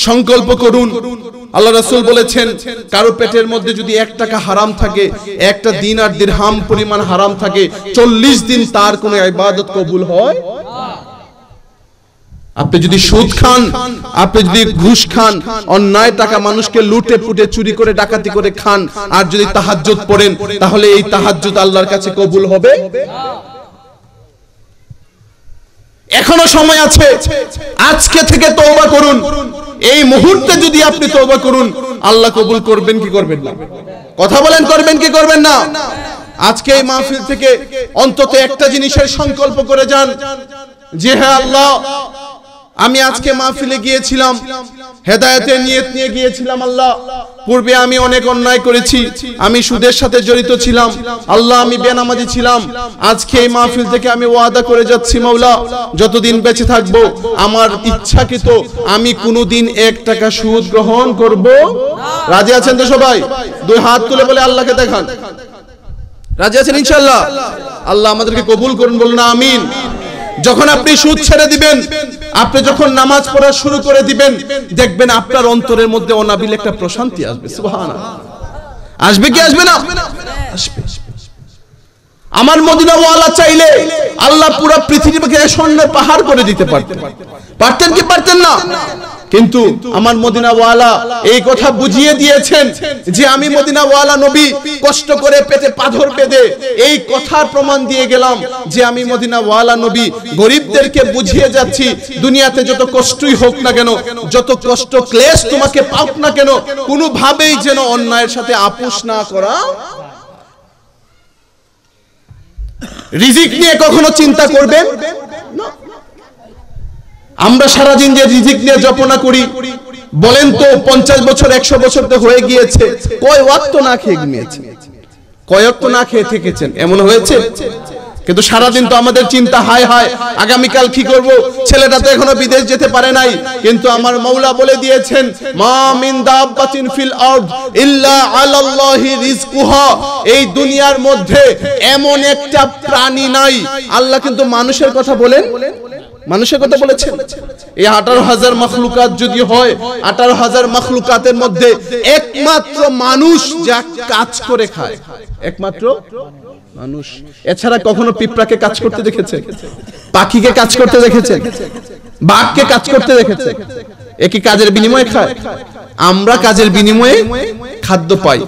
S1: সংকল্প করুন। আল্লাহ রাসূল বলেছেন, কারো পেটের মধ্যে যদি 1 টাকা হারাম থাকে, একটা দিনার দিরহাম পরিমাণ হারাম থাকে, 40 দিন তার কোনো ইবাদত কবুল হয়। আপনি যদি সুদ খান, আপনি যদি ঘুষ খান, অন্যায় টাকা মানুষকে লুটে পুটে চুরি করে ডাকাতি করে খান, আর যদি তাহাজ্জুদ পড়েন, তাহলে এই তাহাজ্জুদ আল্লাহর কাছে কবুল হবে? এখনো সময় আছে, আজকে থেকে তওবা করুন। এই মুহূর্তে যদি আপনি তওবা করুন, আল্লাহ কবুল করবেন কি করবেন না? কথা বলেন, করবেন কি করবেন না? আজকে এই মাহফিল থেকে অন্তত একটা জিনিসের সংকল্প করে যান যে হ্যাঁ আল্লাহ, আমি আজকে মাহফিলে গিয়েছিলাম, হেদায়েতের নিয়ত নিয়ে গিয়েছিলাম। আল্লাহ, পূর্বে আমি অনেক অন্যায় করেছি, আমি সুদের সাথে জড়িত ছিলাম, আল্লাহ আমি বেনামাজি ছিলাম। আজকে এই মাহফিল থেকে আমি ওয়াদা করে যাচ্ছি মাওলা, যতদিন বেঁচে থাকবো আমার ইচ্ছাকৃত আমি কোনোদিন 1 টাকা সুদ গ্রহণ করব। রাজি আছেন তো সবাই? 2 হাত তুলে বলে আল্লাহকে দেখান। রাজি আছেন ইনশাআল্লাহ? আল্লাহ আমাদেরকে কবুল করুন, বলুন আমিন। যখন আপনি সুদ ছেড়ে দিবেন, আপনি যখন নামাজ পড়া শুরু করে দিবেন, দেখবেন আপনার অন্তরের মধ্যে অনাবিল একটা প্রশান্তি আসবে। সুবহানাল্লাহ। আসবে কি আসবে না? আসবে। আমার মদিনা ওয়ালা চাইলে আল্লাহ পুরো পৃথিবীকে স্বর্ণের পাহাড় করে দিতে পারতেন। পারতেন কি পারতেন না? কিন্তু আমার মদিনা ওয়ালা এই কথা বুঝিয়ে দিয়েছেন যে আমি মদিনা ওয়ালা নবী কষ্ট করে পেটে পাথর বেঁধে এই কথার প্রমাণ দিয়ে গেলাম যে আমি মদিনা ওয়ালা নবী গরিবদেরকে বুঝিয়ে যাচ্ছি, দুনিয়াতে যত কষ্টই হোক না কেন, যত কষ্ট ক্লেশ তোমাকে পাক না কেন, কোনোভাবেই যেন অন্যায়ের সাথে আপোষ না করা। রিজিক নিয়ে কখনো চিন্তা করবেন না। আমরা সারাদিন যে রিজিক নিয়ে জপনা করি, বলেন তো 50 বছর 100 বছর তো হয়ে গিয়েছে, কয় ওয়াক্ত না খেয়ে ঘুমিয়েছে, কয় ওয়াক্ত না খেয়ে থেকেছেন, এমন হয়েছে? কিন্তু সারাদিন তো আমাদের চিন্তা হায় হায় আগামীকাল কি করব, ছেলেটা তো এখনো বিদেশ যেতে পারে নাই। কিন্তু আমার মাওলা বলে দিয়েছেন মা মিন দাব্বাতিন ফিল আরদ ইল্লা আলাল্লাহি রিজকুহা, এই দুনিয়ার মধ্যে এমন একটা প্রাণী নাই। আল্লাহ কিন্তু মানুষের কথা বলেন, মানুষের কথা বলেছেন। এই 18,000 মাখলুকাত যদি হয়, 18,000 মাখলুকাতের মধ্যে একমাত্র মানুষ যা কাজ করে খায়, একমাত্র মানুষ। এছাড়া কখনো পিঁপড়াকে কাজ করতে দেখেছেন? পাখিকে কাজ করতে দেখেছেন? বাঘকে কাজ করতে দেখেছেন? একই কাজের বিনিময়ে খায়। আমরা কাজের বিনিময়ে খাদ্য পাই।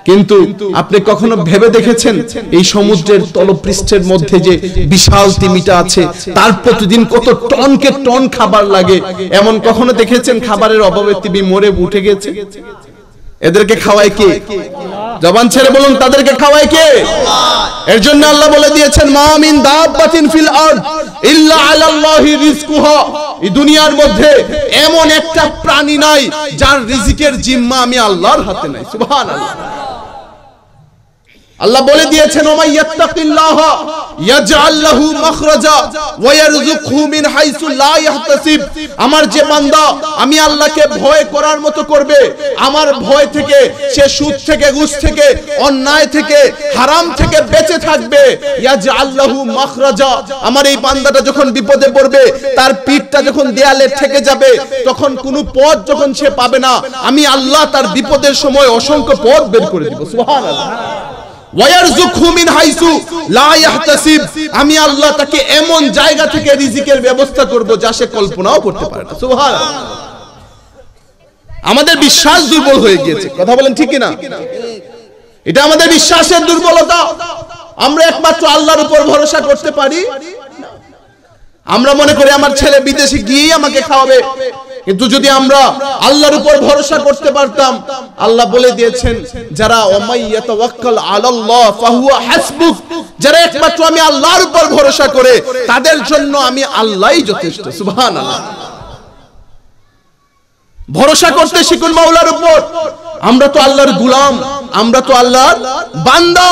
S1: কিন্তু আপনি কখনো ভেবে দেখেছেন এই সমুদ্রের তলপৃষ্ঠের মধ্যে যে বিশাল তিমিটা আছে, তার প্রতিদিন কত টনকে টন খাবার লাগে? এমন কখনো দেখেছেন খাবারের অভাবে তিমি মরে উঠে গেছে? এদেরকে খাওয়ায় কে? জবান ছেড়ে বলুন, তাদেরকে খাওয়ায় কে? এর জন্য আল্লাহ বলে দিয়েছেন মা মিন দাব্বাতিন ফিল আরদ ইল্লা আলাল্লাহি রিজকুহা, এই দুনিয়ার মধ্যে এমন একটা প্রাণী নাই যার রিজিকের জিম্মা আমি আল্লাহর হাতে নাই। সুবহানাল্লাহ। আল্লাহ বলে দিয়েছেন ওমাই ইয়াত্তাকিল্লাহা ইয়াজআল লাহু মাখরাজা ওয়া ইয়ারযুকহু মিন হাইসু লা ইয়াহতাসিব, আমার যে বান্দা আমি আল্লাহকে ভয় করার মতো করবে, আমার ভয় থেকে সে সুদ থেকে, ঘুষ থেকে, অন্যায় থেকে, হারাম থেকে বেঁচে থাকবে, ইয়াজআল লাহু মাখরাজা, আমার এই বান্দাটা যখন বিপদে পড়বে, তার পিঠটা যখন দেয়ালে ঠেকে যাবে, তখন কোনো পথ যখন সে পাবে না, আমি আল্লাহ তার বিপদের সময় অসংখ্য পথ বের করে দিব। সুবহানাল্লাহ। ওয়ায়ারযুকহু মিন হাইসু লা ইয়াহতাসিব, আমি আল্লাহ তাকে এমন জায়গা থেকে রিজিকের ব্যবস্থা করব যা সে কল্পনাও করতে পারে না। সুবহানাল্লাহ। আমাদের বিশ্বাস দুর্বল হয়ে গিয়েছে। কথা বলেন ঠিক কি না? এটা আমাদের বিশ্বাসের দুর্বলতা। আমরা একমাত্র আল্লাহর উপর ভরসা করতে পারি। আমরা মনে করি আমার ছেলে বিদেশে গিয়েই আমাকে খাওয়াবে। কিন্তু যদি আমরা আল্লাহর উপর ভরসা করতে পারতাম, আল্লাহ বলে দিয়েছেন যারা ওমাইয়া তাওয়াক্কাল আলাল্লাহ ফাহুয়া হাসবুক, যারা একমাত্র আমি আল্লাহর উপর ভরসা করে তাদের জন্য আমি আল্লাহই যথেষ্ট। সুবহানাল্লাহ। ভরসা করতে শিখুন মাওলার উপর। আমরা তো আল্লাহর গোলাম, আমরা তো আল্লাহর বান্দা।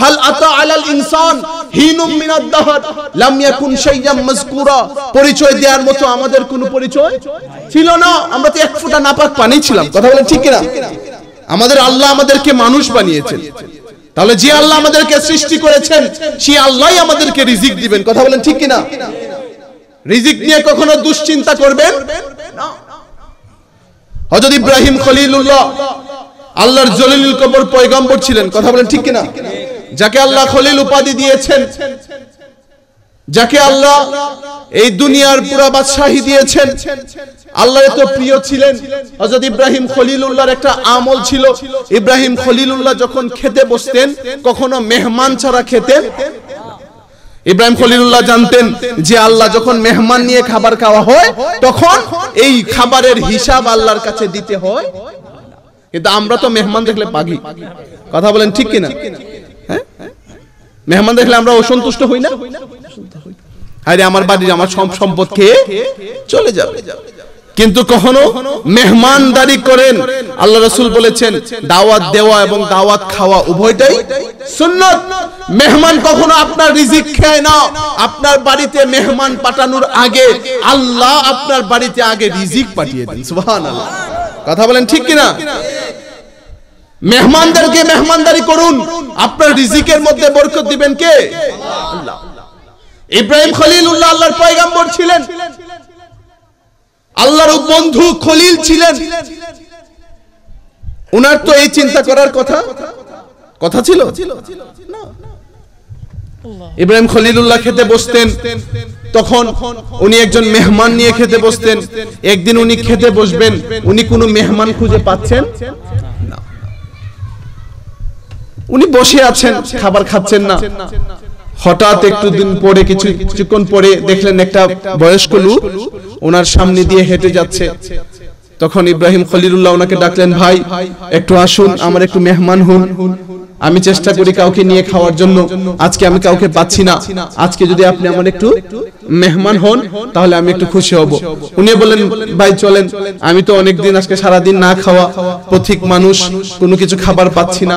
S1: হাল আতা আলাল ইনসান হিনুম মিনাদ দাহর লাম ইয়াকুন শাইয়াম মাযকুরা, পরিচয় দেওয়ার মতো আমাদের কোনো পরিচয় ছিল না। আমরা তো এক ফোঁটা নাপাক পানি ছিলাম। কথা বলেন ঠিক কি না? আমাদের আল্লাহ আমাদেরকে মানুষ বানিয়েছেন। তাহলে যে আল্লাহ আমাদেরকে সৃষ্টি করেছেন সেই আল্লাহই আমাদেরকে রিজিক দিবেন। কথা বলেন ঠিক কি না? রিজিক নিয়ে কখনো দুশ্চিন্তা করবেন না। হযরত ইব্রাহিম খলিলুল্লাহ আল্লাহর জলিলুল কবর পয়গম্বর ছিলেন। কথা বলেন ঠিক কি না? যাকে আল্লাহ খলিল উপাধি দিয়েছেন, যাকে আল্লাহ এই দুনিয়ার পুরো বাদশাহী দিয়েছেন, আল্লাহর এত প্রিয় ছিলেন। হযরত ইব্রাহিম খলিলুল্লাহর একটা আমল ছিল, ইব্রাহিম খলিলুল্লাহ যখন খেতে বসতেন কখনো মেহমান ছাড়া খেতেন। ইব্রাহিম খলিলুল্লাহ জানতেন যে আল্লাহ যখন মেহমান নিয়ে খাবার খাওয়া হয় তখন এই খাবারের হিসাব আল্লাহর কাছে দিতে হয়। কিন্তু আমরা তো মেহমান দেখলে পাগি, কথা বলেন ঠিক কিনা? হ্যাঁ, মেহমান দেখলে আমরা অসন্তুষ্ট হই না? আরে আমার বাড়ির আমার সব সম্পদ খেয়ে চলে যাবে। কিন্তু কখনো মেহমানদারি করেন। আল্লাহ রাসূল বলেছেন দাওয়াত দেওয়া এবং দাওয়াত খাওয়া উভয়টাই সুন্নাত। মেহমান কখনো আপনার রিজিক খায় না। আপনার বাড়িতে মেহমান পাঠানোর আগে আল্লাহ আপনার বাড়িতে আগে রিজিক পাঠিয়ে দেন। সুবহানাল্লাহ, কথা বলেন ঠিক কিনা? মেহমানদেরকে মেহমানদারি করুন, আপনার রিজিকের মধ্যে বরকত দিবেন কে? আল্লাহ। ইব্রাহিম খলিলুল্লাহ আল্লাহর পয়গম্বর ছিলেন, আল্লাহর বন্ধু খলিল ছিলেন। উনার তো এই চিন্তা করার কথা ছিল না। ইব্রাহিম খলিলুল্লাহ খেতে বসতেন, তখন উনি একজন মেহমান নিয়ে খেতে বসতেন। একদিন উনি খেতে বসবেন, উনি কোনো মেহমান খুঁজে পাচ্ছেন না। উনি বসে আছেন, খাবার খাচ্ছেন না। হঠাৎ একটু দিন পরে কিছুক্ষণ পরে দেখলেন একটা বয়স্ক লোক ওনার সামনে দিয়ে হেঁটে যাচ্ছে। তখন ইব্রাহিম খলিলুল্লাহ ওনাকে ডাকলেন, ভাই একটু আসুন, আমার একটু মেহমান হন। আমি চেষ্টা করি কাউকে নিয়ে খাওয়ার জন্য, আজকে আমি কাউকে পাচ্ছি না। আজকে যদি আপনি আমার একটু মেহমান হন তাহলে আমি একটু খুশি হব। উনি বললেন, ভাই চলেন, আমি তো অনেকদিন আজকে সারাদিন না খাওয়া পথিক মানুষ, কোনো কিছু খাবার পাচ্ছি না,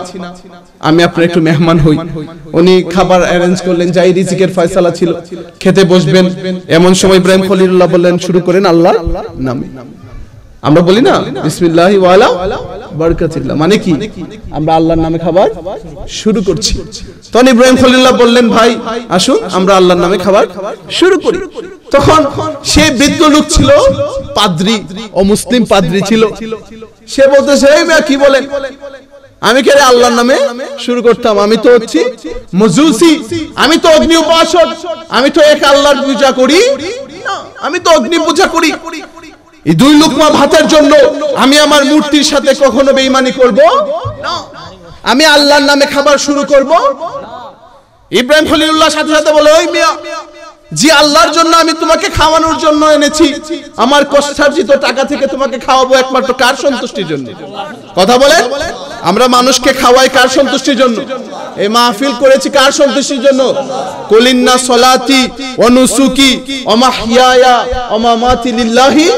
S1: আমি আপনার একটু মেহমান হই। উনি খাবার অ্যারেঞ্জ করলেন, যাই রিজিকের ফয়সালা ছিল, খেতে বসবেন। এমন সময় ইব্রাহিম খলিলুল্লাহ বললেন, শুরু করেন আল্লাহর নামে। আমরা বলি না বিসমিল্লাহি ওয়া আলা বারাকাতিল্লাহ, মানে কি আমরা আল্লাহর নামে খাবার শুরু করছি। তখন ইব্রাহিম খলিলুল্লাহ বললেন, ভাই আসুন আমরা আল্লাহর নামে খাবার শুরু করি। তখন সেই বৃদ্ধ লোক ছিল পাদ্রী, অমুসলিম পাদ্রী ছিল। সে বলতেছে, এই মিয়া কি বলেন, আমি কে আল্লাহর নামে শুরু করতাম? আমি তো হচ্ছি মজুসি, আমি তো অগ্নি উপাসক, আমি তো এক আল্লাহর পূজা করি না, আমি তো অগ্নি পূজা করি। এই দুই লুকমা ভাতের জন্য আমি আমার মূর্তির সাথে কখনো বেঈমানি করব না, আমি আল্লাহর নামে খাবার শুরু করব। ইব্রাহিম খলিলুল্লাহ সাথে সাথে বলে, ওই মিয়া, যে আল্লাহর জন্য আমি তোমাকে খাওয়ানোর জন্য এনেছি, আমার কষ্টার্জিত টাকা থেকে তোমাকে খাওয়াবো একমাত্র কার সন্তুষ্টির জন্য? কথা বলেন, আমরা মানুষকে খাওয়াই কার সন্তুষ্টির জন্য? এই মাহফিল করেছি কার সন্তুষ্টির জন্য? কুলিন্না সলাতি ওয়া নুসুকি ওয়া মাহইয়ায়া ওয়া মামাতি লিল্লাহি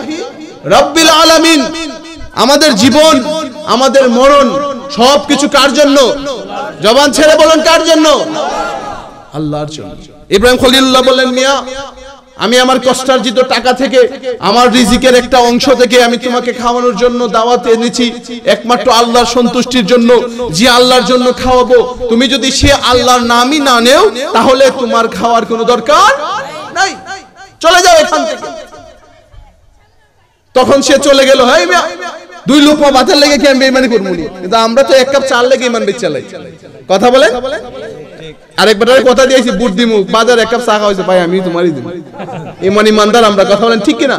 S1: রাব্বিল আলামিন। আমাদের জীবন, আমাদের মরণ সবকিছু কার জন্য? জবান ছেড়ে বলুন, কার জন্য? আল্লাহর জন্য। ইব্রাহিম খলিলুল্লাহ বললেন, মিয়া, আমি আমার কষ্টার্জিত টাকা থেকে, আমার রিজিকের একটা অংশ থেকে আমি তোমাকে খাওয়ানোর জন্য দাওয়াত এনেছি একমাত্র আল্লাহর সন্তুষ্টির জন্য। যে আল্লাহর জন্য খাওয়াবো, তুমি যদি সে আল্লাহর নামই না নেও তাহলে তোমার খাওয়ার কোনো দরকার নাই, চলে যাও এখান থেকে। তখন সে চলে গেল। হ্যাঁ মিয়া, দুই লুকমা ভাতের লেগে কি আমি বেঈমানি করব না? কিন্তু আমরা তো এক কাপ চাল লেগে ইমান বেচ চালাই। কথা বলেন, আরেকবার কথা দিয়েছি, বুদ্ধি মুখ বাজার এক কাপ চা খাওয়াইছে, ভাই আমি তোমারই দিব। ইমান ইমানদার আমরা, কথা বলেন ঠিক কিনা?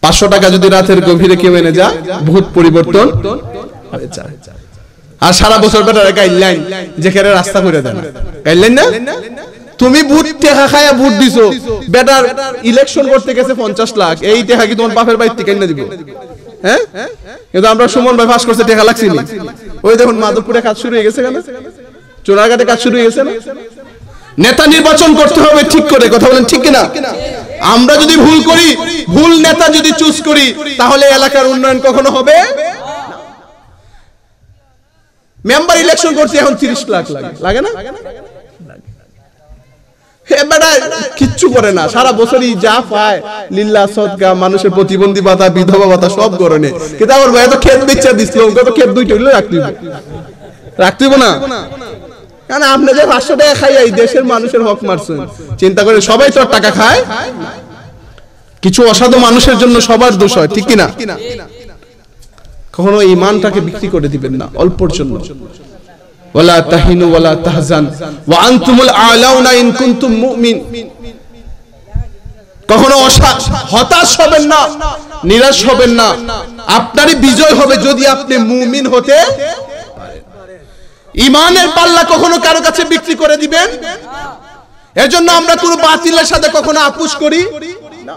S1: 500 টাকা যদি রাতের গভীরে কেউ এনে যা, বহুত পরিবর্তন হয়ে যায়। আর সারা বছর বেটার গাইডলাইন যেখানে রাস্তা করে দেন, গাইডলাইন না? তুমি ভোট টাকা খায়া ভোট দিছো, বেটার ইলেকশন করতে গেছে 50 লাখ, এই টাকা কি তোমার বাপের বাড়ি থেকে কিনে দিব? হ্যাঁ, কিন্তু আমরা সুমন ভাই ফাঁস করতে টাকা লাগছে না। ওই দেখুন মাধবপুরে কাজ শুরু হয়ে গেছে, কেন চোরাঘাটে কাজ শুরু হয়ে গেছে না? নেতা নির্বাচন করতে হবে ঠিক করে, কথা বলেন ঠিক কিনা? আমরা যদি ভুল করি, ভুল নেতা যদি চুজ করি, তাহলে এলাকার উন্নয়ন কখনো হবে না। মেম্বার ইলেকশন করতে এখন 30 লাখ লাগে না? কিচ্ছু করে না, সারা বছরই যা পায় লিল্লাহ সদকা, মানুষের প্রতিবন্ধী ভাতা, বিধবা ভাতা সব করণে। কিন্তু আমার ভাই তো ক্ষেত বেচা দিছিল, কত ক্ষেত দুইটা হইলে রাখতেইব না। কারণ আপনি যে 500 টাকা খাই এই দেশের মানুষের হক মারছেন, চিন্তা করে সবাই তো টাকা খায়। কিছু অসাধু মানুষের জন্য সবার দোষ হয়, ঠিক কিনা? কখনো ইমানটাকে বিক্রি করে দিবেন না অল্পর জন্য। ওয়ালা তাহিনু ওয়ালা তাহজান ওয়া আনতুমুল আ'লাউনা ইন কুনতুম মুমিন। কখনো হতাশ হবেন না, নিরাশ হবেন না, আপনারই বিজয় হবে যদি আপনি মুমিন হতে পারেন। ঈমানের পাল্লা কখনো কারো কাছে বিক্রি করে দিবেন, এজন্য আমরা কোনো বাতিলের সাথে কখনো আপোষ করি না।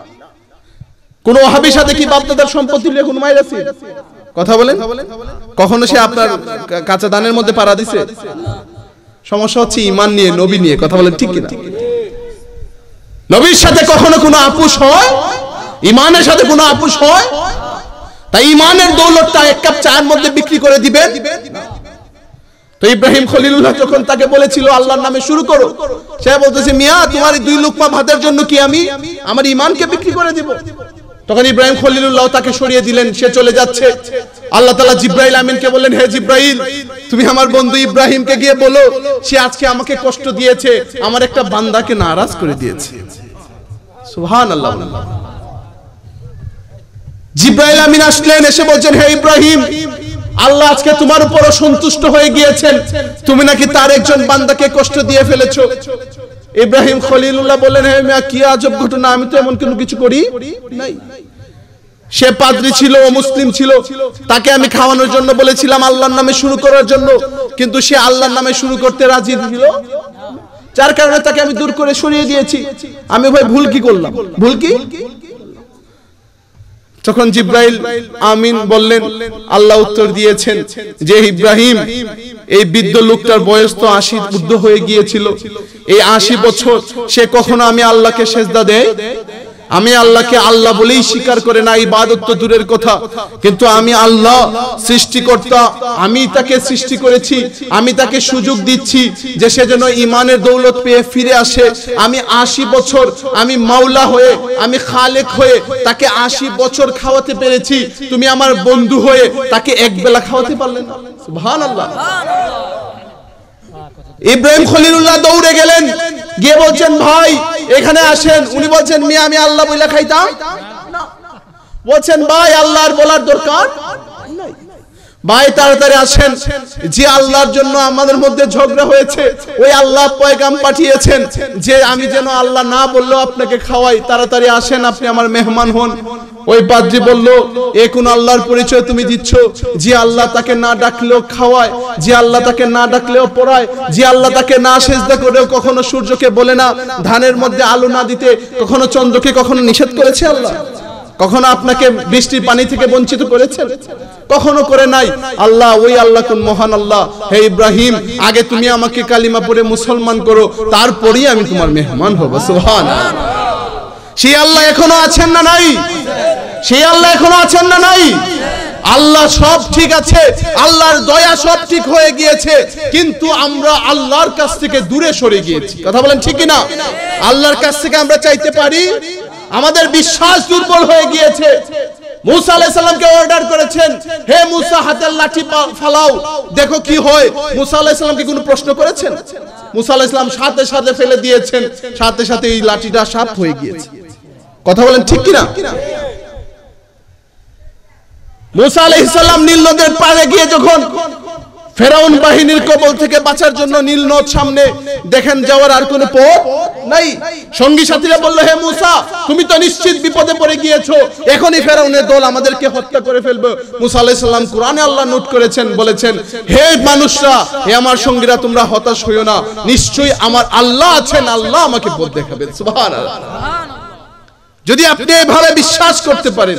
S1: কোন ওয়াহাবীর সাথে কি বাপদাদার সম্পত্তি নিয়ে কোনো মাইর আছে? কথা বলেন, কখনো সে আপনার কাঁচা ধানের মধ্যে পাড়া দিছে? সমস্যা হচ্ছে ঈমান নিয়ে, নবী নিয়ে। কথা বলেন ঠিক কিনা? নবীর সাথে কখনো কোনো আপোষ হয়? ঈমানের সাথে কোনো আপোষ হয়? তাই ঈমানের দৌলতটা এক কাপ চায়ের মধ্যে বিক্রি করে দিবেন? তো ইব্রাহিম খলিলুল্লাহ যখন তাকে বলেছিল আল্লাহর নামে শুরু করো, সে বলতেছে মিয়া তোমার দুই লুকমা ভাতের জন্য কি আমি আমার ঈমানকে বিক্রি করে দিব? তখন ইব্রাহিম খলিলুল্লাহ তাকে সরিয়ে দিলেন, সে চলে যাচ্ছে। আল্লাহ তাআলা জিবরাইল আমিনকে বললেন, হে জিবরাইল, তুমি আমার বন্ধু ইব্রাহিমকে গিয়ে বলো সে আজকে আমাকে কষ্ট দিয়েছে, আমার একটা বান্দাকে নারাজ করে দিয়েছে। সুবহানাল্লাহ। জিবরাইল আমিন আসলেন, এসে বলছেন, হে ইব্রাহিম, আল্লাহ আজকে তোমার উপর সন্তুষ্ট হয়ে গিয়েছেন, তুমি নাকি তার একজন বান্দাকে কষ্ট দিয়ে ফেলেছো। ইব্রাহিম খলিলুল্লাহ বললেন, হে মিয়া কি আজব ঘটনা, আমি তো এমন কোনো কিছু করি নাই। সে পাদ্রী ছিল, মুসলিম ছিল, তাকে আমি খাওয়ানোর জন্য বলেছিলাম আল্লাহর নামে শুরু করার জন্য, কিন্তু সে আল্লাহর নামে শুরু করতে রাজি ছিল, যার কারণে তাকে আমি দূর করে সরিয়ে দিয়েছি। আমি ভাই ভুল কি করলাম? ভুল কি? তখন জিবরাইল আমিন বললেন, আল্লাহ উত্তর দিয়েছেন যে ইব্রাহিম, এই বৃদ্ধ লোকটার বয়স তো 80 ঊর্ধ্ব হয়ে গিয়েছিল। এই 80 বছর সে কখনো আমি আল্লাহকে সেজদা দেয়? আমি আল্লাহকে আল্লাহ বলেই স্বীকার করে না, ইবাদত তো দূরের কথা। কিন্তু আমি আল্লাহ সৃষ্টিকর্তা, আমি তাকে সৃষ্টি করেছি, আমি তাকে সুযোগ দিচ্ছি যে সে যেন ঈমানের দৌলত পেয়ে ফিরে আসে। আমি 80 বছর আমি মাওলা হয়ে, আমি খালেক হয়ে তাকে 80 বছর খাওয়াতে পেরেছি, তুমি আমার বন্ধু হয়ে তাকে এক বেলা খাওয়াতে পারলে না? সুবহানাল্লাহ। ইব্রাহিম খলিলুল্লাহ দৌড়ে গেলেন, গিয়ে বলছেন, ভাই এখানে আসেন। উনি বলছেন, মিয়া আমি আল্লাহ বইলা খাইতাম না। বলছেন, ভাই আল্লাহর বলার দরকার নাই, ভাই তাড়াতাড়ি আসেন, যে আল্লাহর জন্য আমাদের মধ্যে ঝগড়া হয়েছে ওই আল্লাহ পয়গাম পাঠিয়েছেন যে আমি যেন আল্লাহ না বললেও আপনাকে খাওয়াই, তাড়াতাড়ি আসেন, আপনি আমার মেহমান হন। ওই পাদ্রী বলল, এ কোন আল্লাহর পরিচয় তুমি দিচ্ছ? যে আল্লাহ তাকে না ডাকলেও খাওয়ায়, যে আল্লাহ তাকে না ডাকলেও পড়ায়, যে আল্লাহ তাকে না সেজদা করেও কখনো সূর্যকে বলে না ধানের মধ্যে আলো না দিতে, কখনো চন্দ্রকে কখনো নিষেধ করেছে আল্লাহ? কখনো আপনাকে বৃষ্টির পানি থেকে বঞ্চিত করেছেন? কখনো করে নাই। আল্লাহ, ওই আল্লাহ কোন মহান আল্লাহ। হে ইব্রাহিম, আগে তুমি আমাকে কালিমা পড়ে মুসলমান করো, তারপরেই আমি তোমার মেহমান হব। সুবহানাল্লাহ। সেই আল্লাহ এখনো আছেন না নাই? সেই আল্লাহ এখনো আছেন না নাই? আল্লাহ সব ঠিক আছে, আল্লাহর দয়া সব ঠিক হয়ে গিয়েছে, কিন্তু আমরা আল্লাহর কাছ থেকে দূরে সরে গিয়েছি। কথা বলেন ঠিক কিনা? আল্লাহর কাছ থেকে আমরা চাইতে পারি, আমাদের বিশ্বাস দুর্বল হয়ে গিয়েছে। মুসা আলাইহিস সালামকে অর্ডার করেছেন, হে মুসা হাতের লাঠি ফালাও, দেখো কি হয়। মুসা আলাইহিস সালামকে কোনো প্রশ্ন করেছেন? মুসা আলাইহিস সালাম সাথে সাথে ফেলে দিয়েছেন, সাথে সাথে এই লাঠিটা সাপ হয়ে গিয়েছে। কথা বলেন ঠিক কিনা? মুসা আলাইহিস সালাম নীল নদের পাড়ে গিয়ে যখন ফেরাউন বাহিনীর কবল থেকে বাঁচার জন্য নীল নদ সামনে দেখেন, যাওয়ার আর কোনো পথ নাই। সঙ্গী সাথীরা বলল, হে মুসা, তুমি তো নিশ্চিত বিপদে পড়ে গিয়েছো, এখনই ফেরাউনের দল আমাদেরকে হত্যা করে ফেলবে। মুসা আলাইহিস সালাম কোরআনে আল্লাহ নোট করেছেন, বলেছেন, হে মানুষরা, হে আমার সঙ্গীরা, তোমরা হতাশ হইও না, নিশ্চয়ই আমার আল্লাহ আছেন, আল্লাহ আমাকে পথ দেখাবেন। সুবহানাল্লাহ। যদি আপনি এভাবে বিশ্বাস করতে পারেন,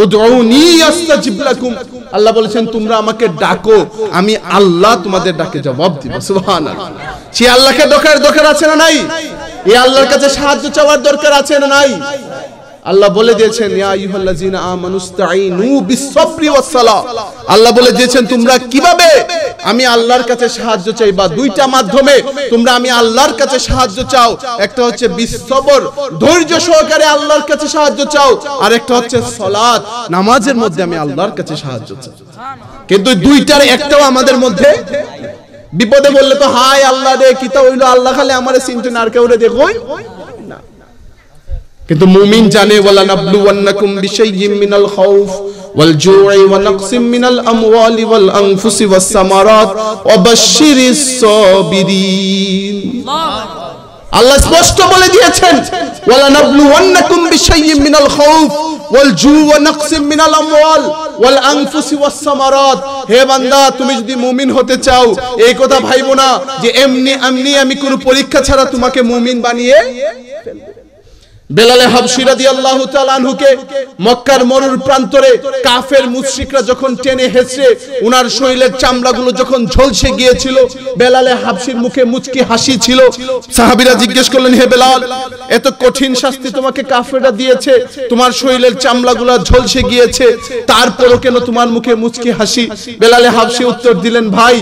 S1: উদউনি আস্তাজিব লাকুম, আল্লাহ বলেছেন তোমরা আমাকে ডাকো, আমি আল্লাহ তোমাদের ডাকে জবাব দিব। সুবহানাল্লাহ। সেই আল্লাহকে ডাকার দরকার আছে না নাই? এই আল্লাহর কাছে সাহায্য চাওয়ার দরকার আছে না নাই? আল্লাহ বলে দিয়েছেন, ইয়া আইয়ুহাল্লাযিনা আমানুস্তাঈনু বিস-সাবরি ওয়াস-সালাহ। আল্লাহ বলে দিয়েছেন তোমরা কিভাবে আমি আল্লাহর কাছে সাহায্য চাইবা। দুইটা মাধ্যমে তোমরা আমি আল্লাহর কাছে সাহায্য চাও, একটা হচ্ছে বিস-সবর, ধৈর্য সহকারে আল্লাহর কাছে সাহায্য চাও, আর একটা হচ্ছে সালাত, নামাজের মধ্যে আমি আল্লাহর কাছে সাহায্য চাই। কিন্তু দুইটার একটাও আমাদের মধ্যে। বিপদে বললে তো হায় আল্লাহ রে, কিতা হইলো, আল্লাহ খালি আমারে চিনতেন আর কেউরে দেখোই না। কিন্তু মুমিন জানে, ওয়ালা নাবলুওয়ান্নাকুম বিশাইয়্যিম মিনাল খাউফ والجوع ونقص من الأموال والأنفس والثمرات وبشر الصابرين আল্লাহ স্পষ্ট বলে দিয়েছেন ওয়ালা নাবলুওয়ান্নাকুম বিশাইয়্যিম মিনাল খাউফ ওয়াল জু ওয়া নাকসিম মিনাল আমওয়াল ওয়াল আনফুসি ওয়াস সামারাত। হে বান্দা, তুমি যদি মুমিন হতে চাও এই কথা ভাইবো না যে এমনি আমি কোনো পরীক্ষা ছাড়া তোমাকে মুমিন বানিয়ে ফেলব। বেলালে হাবশী রাদিয়াল্লাহু তাআলা আনহুকে মক্কার মরুর প্রান্তরে কাফের মুশরিকরা যখন টেনে হেঁচড়ে উনার শরীরের চামড়াগুলো যখন ঝলসে গিয়েছিল, বেলালে হাবশীর মুখে মুচকি হাসি ছিল। সাহাবীরা জিজ্ঞেস করলেন, হে বেলাল, এত কঠিন শাস্তি তোমাকে কাফেররা দিয়েছে, তোমার শরীরের চামড়াগুলো ঝলসে গিয়েছে, তারপরও কেন তোমার মুখে মুচকি হাসি? বেলালে হাবশী উত্তর দিলেন, ভাই,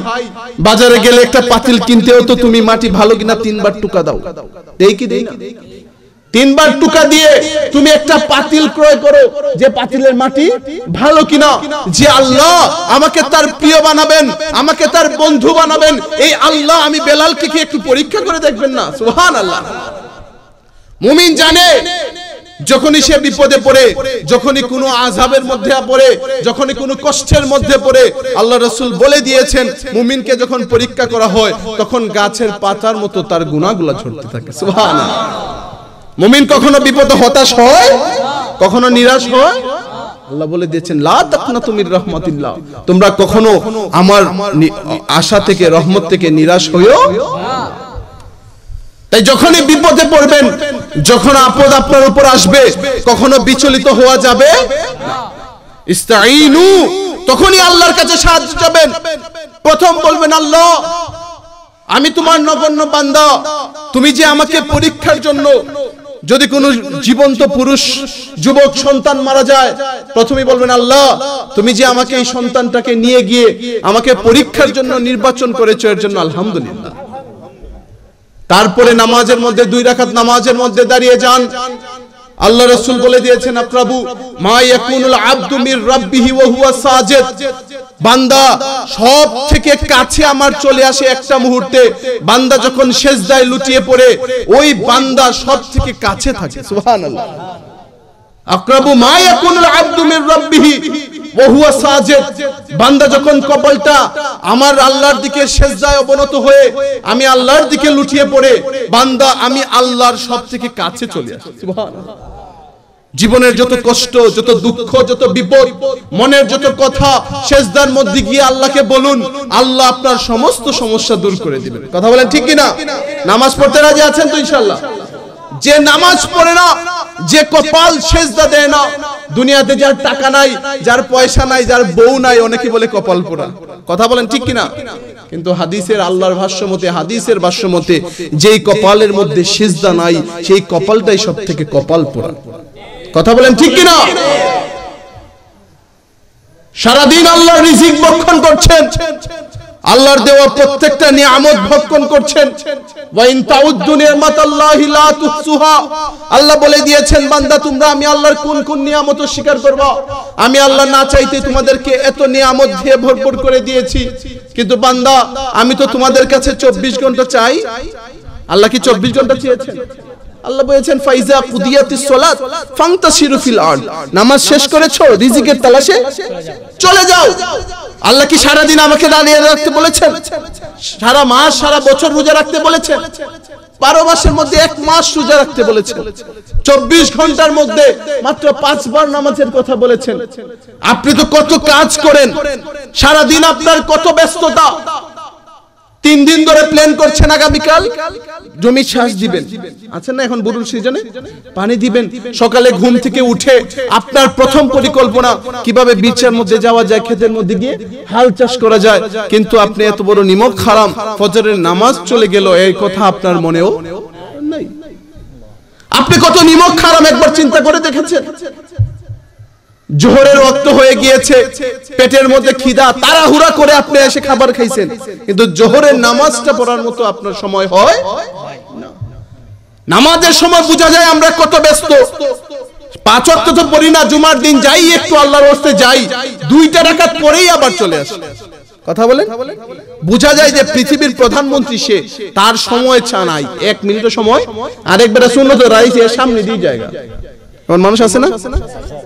S1: বাজারে গেলে একটা পাতিল কিনতেও তো তুমি মাটি ভালো কিনা 3 বার টুকা দাও। দেই কি দেই না? 3 বার টুকা দিয়ে তুমি একটা পাতিল ক্রয় করো, যে পাতিলের মাটি ভালো কিনা। যে আল্লাহ আমাকে তার প্রিয় বানাবেন, আমাকে তার বন্ধু বানাবেন, এই আল্লাহ আমি বেলালকে কি একটু পরীক্ষা করে দেখবেন না? সুবহানাল্লাহ। মুমিন জানে যখনই সে বিপদে পড়ে, যখনই কোনো আযাবের মধ্যে পড়ে, যখনই কোনো কষ্টের মধ্যে পড়ে, আল্লাহ রাসূল বলে দিয়েছেন মুমিনকে যখন পরীক্ষা করা হয় তখন গাছের পাতার মতো তার গুনাহগুলো ঝরতে থাকে। সুবহানাল্লাহ। মুমিন কখনো বিপদে হতাশ হয়, কখনো নিরাশ হয়? আল্লাহ বলে দিয়েছেন লা তাকনাতু মির রাহমাতিল্লাহ, তোমরা কখনো আমার আশা থেকে, রহমত থেকে নিরাশ হইও না। তাই যখনই বিপদে পড়বেন, যখন আপদ আপনার উপর আসবে, কখনো বিচলিত হওয়া যাবে না। ইস্তাঈনু, তখনই আল্লাহর কাছে সাহায্য চাইবেন। প্রথম বলবেন, আল্লাহ আমি তোমার নগণ্য বান্দা, তুমি যে আমাকে পরীক্ষার জন্য, যদি কোনো জীবন্ত পুরুষ যুবক সন্তান মারা যায়, প্রথমেই বলবেন আল্লাহ তুমি যে আমাকে এই সন্তানটাকে নিয়ে গিয়ে আমাকে পরীক্ষার জন্য নির্বাচন করেছো, এর জন্য আলহামদুলিল্লাহ। তারপরে নামাজের মধ্যে 2 রাকাত নামাজের মধ্যে দাঁড়িয়ে যান। আল্লাহ রাসূল বলে দিয়েছেন আক্রাবু মা ইয়াকুনুল আবদু মির রাব্বিহি ওয়া হুয়া সাজিদ, বান্দা সব থেকে কাছে আমার চলে আসে একটা মুহূর্তে, বান্দা যখন সিজদায় লুটিয়ে পড়ে, ওই বান্দা সব থেকে কাছে থাকে। সুবহানাল্লাহ। আকরাবু মা ইয়াকুনুল আবদু মির রাব্বিহি ওয়া হুয়া সাজিদ, বান্দা যখন কপালটা আমার আল্লাহর দিকে সিজদায় অবনত হয়ে আমি আল্লাহর দিকে লুটিয়ে পড়ে, বান্দা আমি আল্লাহর সব থেকে কাছে চলে আসে। সুবহানাল্লাহ। জীবনের যত কষ্ট, যত দুঃখ, যত বিপদ, মনের যত কথা, সিজদার মধ্যে গিয়ে আল্লাহকে বলুন, আল্লাহ আপনার সমস্ত সমস্যা দূর করে দিবেন। কথা বলেন ঠিক কি না? নামাজ পড়তে রাজি আছেন তো ইনশাআল্লাহ? যে নামাজ পড়ে না, যে কপাল সিজদা দেয় না, দুনিয়াতে যার টাকা নাই, যার পয়সা নাই, যার বউ নাই, অনেকে বলে কপাল পোড়া। কথা বলেন ঠিক কি না? কিন্তু হাদিসের, আল্লাহর ভাষ্য মতে, হাদিসের ভাষ্য মতে, যেই কপালের মধ্যে সিজদা নাই সেই কপালটাই সবথেকে কপাল পোড়া। কথা বলেন ঠিক কি না? সারাদিন আল্লাহর রিজিক ভক্ষণ করছেন, আল্লাহর দেওয়া প্রত্যেকটা নিয়ামত ভক্ষণ করছেন। ওয়া ইন তাউদ্দু নি'মাতাল্লাহি লা তুহসুহা, আল্লাহ বলে দিয়েছেন বান্দা তোমরা আমি আল্লাহর কোন কোন নিয়ামত স্বীকার করবা। আমি আল্লাহ না চাইতে তোমাদেরকে এত নিয়ামত দিয়ে ভরপুর করে দিয়েছি, কিন্তু বান্দা আমি তো তোমাদের কাছে 24 ঘন্টা চাই। আল্লাহ কি 24 ঘন্টা চেয়েছেন? আল্লাহ বলেছেন ফাইজা কুদিয়াতিস সালাত ফান্তাশিরু ফিল আরদ, নামাজ শেষ করেছো, রিজিকের তালাশে চলে যাও। আল্লাহ কি সারা দিন আমাকে দাঁড়িয়ে রাখতে বলেছেন? সারা মাস, সারা বছর রোজা রাখতে বলেছেন? 12 মাসের মধ্যে 1 মাস রোজা রাখতে বলেছেন। 24 ঘন্টার মধ্যে মাত্র 5 বার নামাজের কথা বলেছেন। আপনি তো কত কাজ করেন, সারা দিন আপনার কত ব্যস্ততা। 3 দিন ধরে প্ল্যান করছেন আগামীকাল জমি চাষ দিবেন, আছেন না এখন বুরুর সিজনে, পানি দিবেন। সকালে ঘুম থেকে উঠে আপনার প্রথম পরিকল্পনা কিভাবে বিচের মধ্যে যাওয়া যায়, ক্ষেতের মধ্যে গিয়ে হাল চাষ করা যায়। কিন্তু আপনি এত বড় নিমক হারাম, ফজরের নামাজ চলে গেল, এই কথা আপনার মনেও নাই। আপনি কত নিমক হারাম একবার চিন্তা করে দেখেছেন? জোহরের ওয়াক্ত হয়ে গিয়েছে, পেটের মধ্যে খিদা, তাড়াহুড়া করে আপনি এসে খাবার খাইছেন, কিন্তু জোহরের নামাজটা পড়ার মতো আপনার সময় হয় না। নামাজের সময় বোঝা যায় আমরা কত ব্যস্ত। 5 ওয়াক্ত তো পড়ি না, জুমার দিন যাই একটু আল্লাহর রাস্তায় যাই, 2টা রাকাত পরেই আবার চলে আসি। কথা বলেন, বোঝা যায় যে পৃথিবীর প্রধানমন্ত্রী সে, তার সময় চা নাই, 1 মিনিটও সময়। আরেকবার সুন্নত রাইছে সামনে দিয়ে জায়গা, এমন মানুষ আছে না?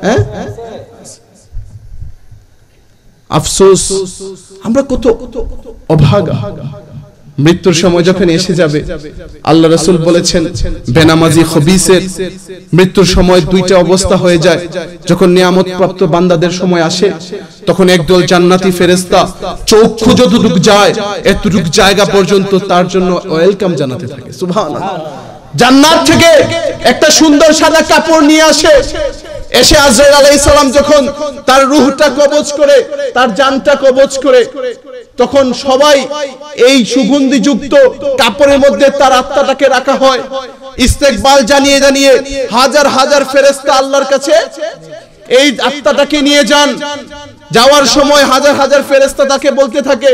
S1: হ্যাঁ, আফসোস, আমরা কত অভাগা। মৃত্যুর সময় যখন এসে যাবে, আল্লাহ রাসূল বলেছেন বেনামাজি খবিসের মৃত্যুর সময় দুইটা অবস্থা হয়ে যায়। যখন নিয়ামত প্রাপ্ত বান্দাদের সময় আসে, তখন একদল জান্নাতি ফেরেশতা চক্ষু যতটুক যায় এতটুক জায়গা পর্যন্ত তার জন্য ওয়েলকাম জানাতে থাকে। সুবহানাল্লাহ। জান্নাত থেকে একটা সুন্দর সাদা কাপড় নিয়ে আসে, এসে আজরাইল আলাইহিস সালাম যখন তার রূহটা কবজ করে, তার জানটা কবজ করে, তখন সবাই এই সুগন্ধিযুক্ত কাপড়ের মধ্যে তার আত্মাটাকে রাখা হয়। ইস্তেকবাল জানিয়ে জানিয়ে হাজার হাজার ফেরেশতা আল্লাহর কাছে এই আত্মাটাকে নিয়ে যান। যাওয়ার সময় হাজার হাজার ফেরেশতা তাকে বলতে থাকে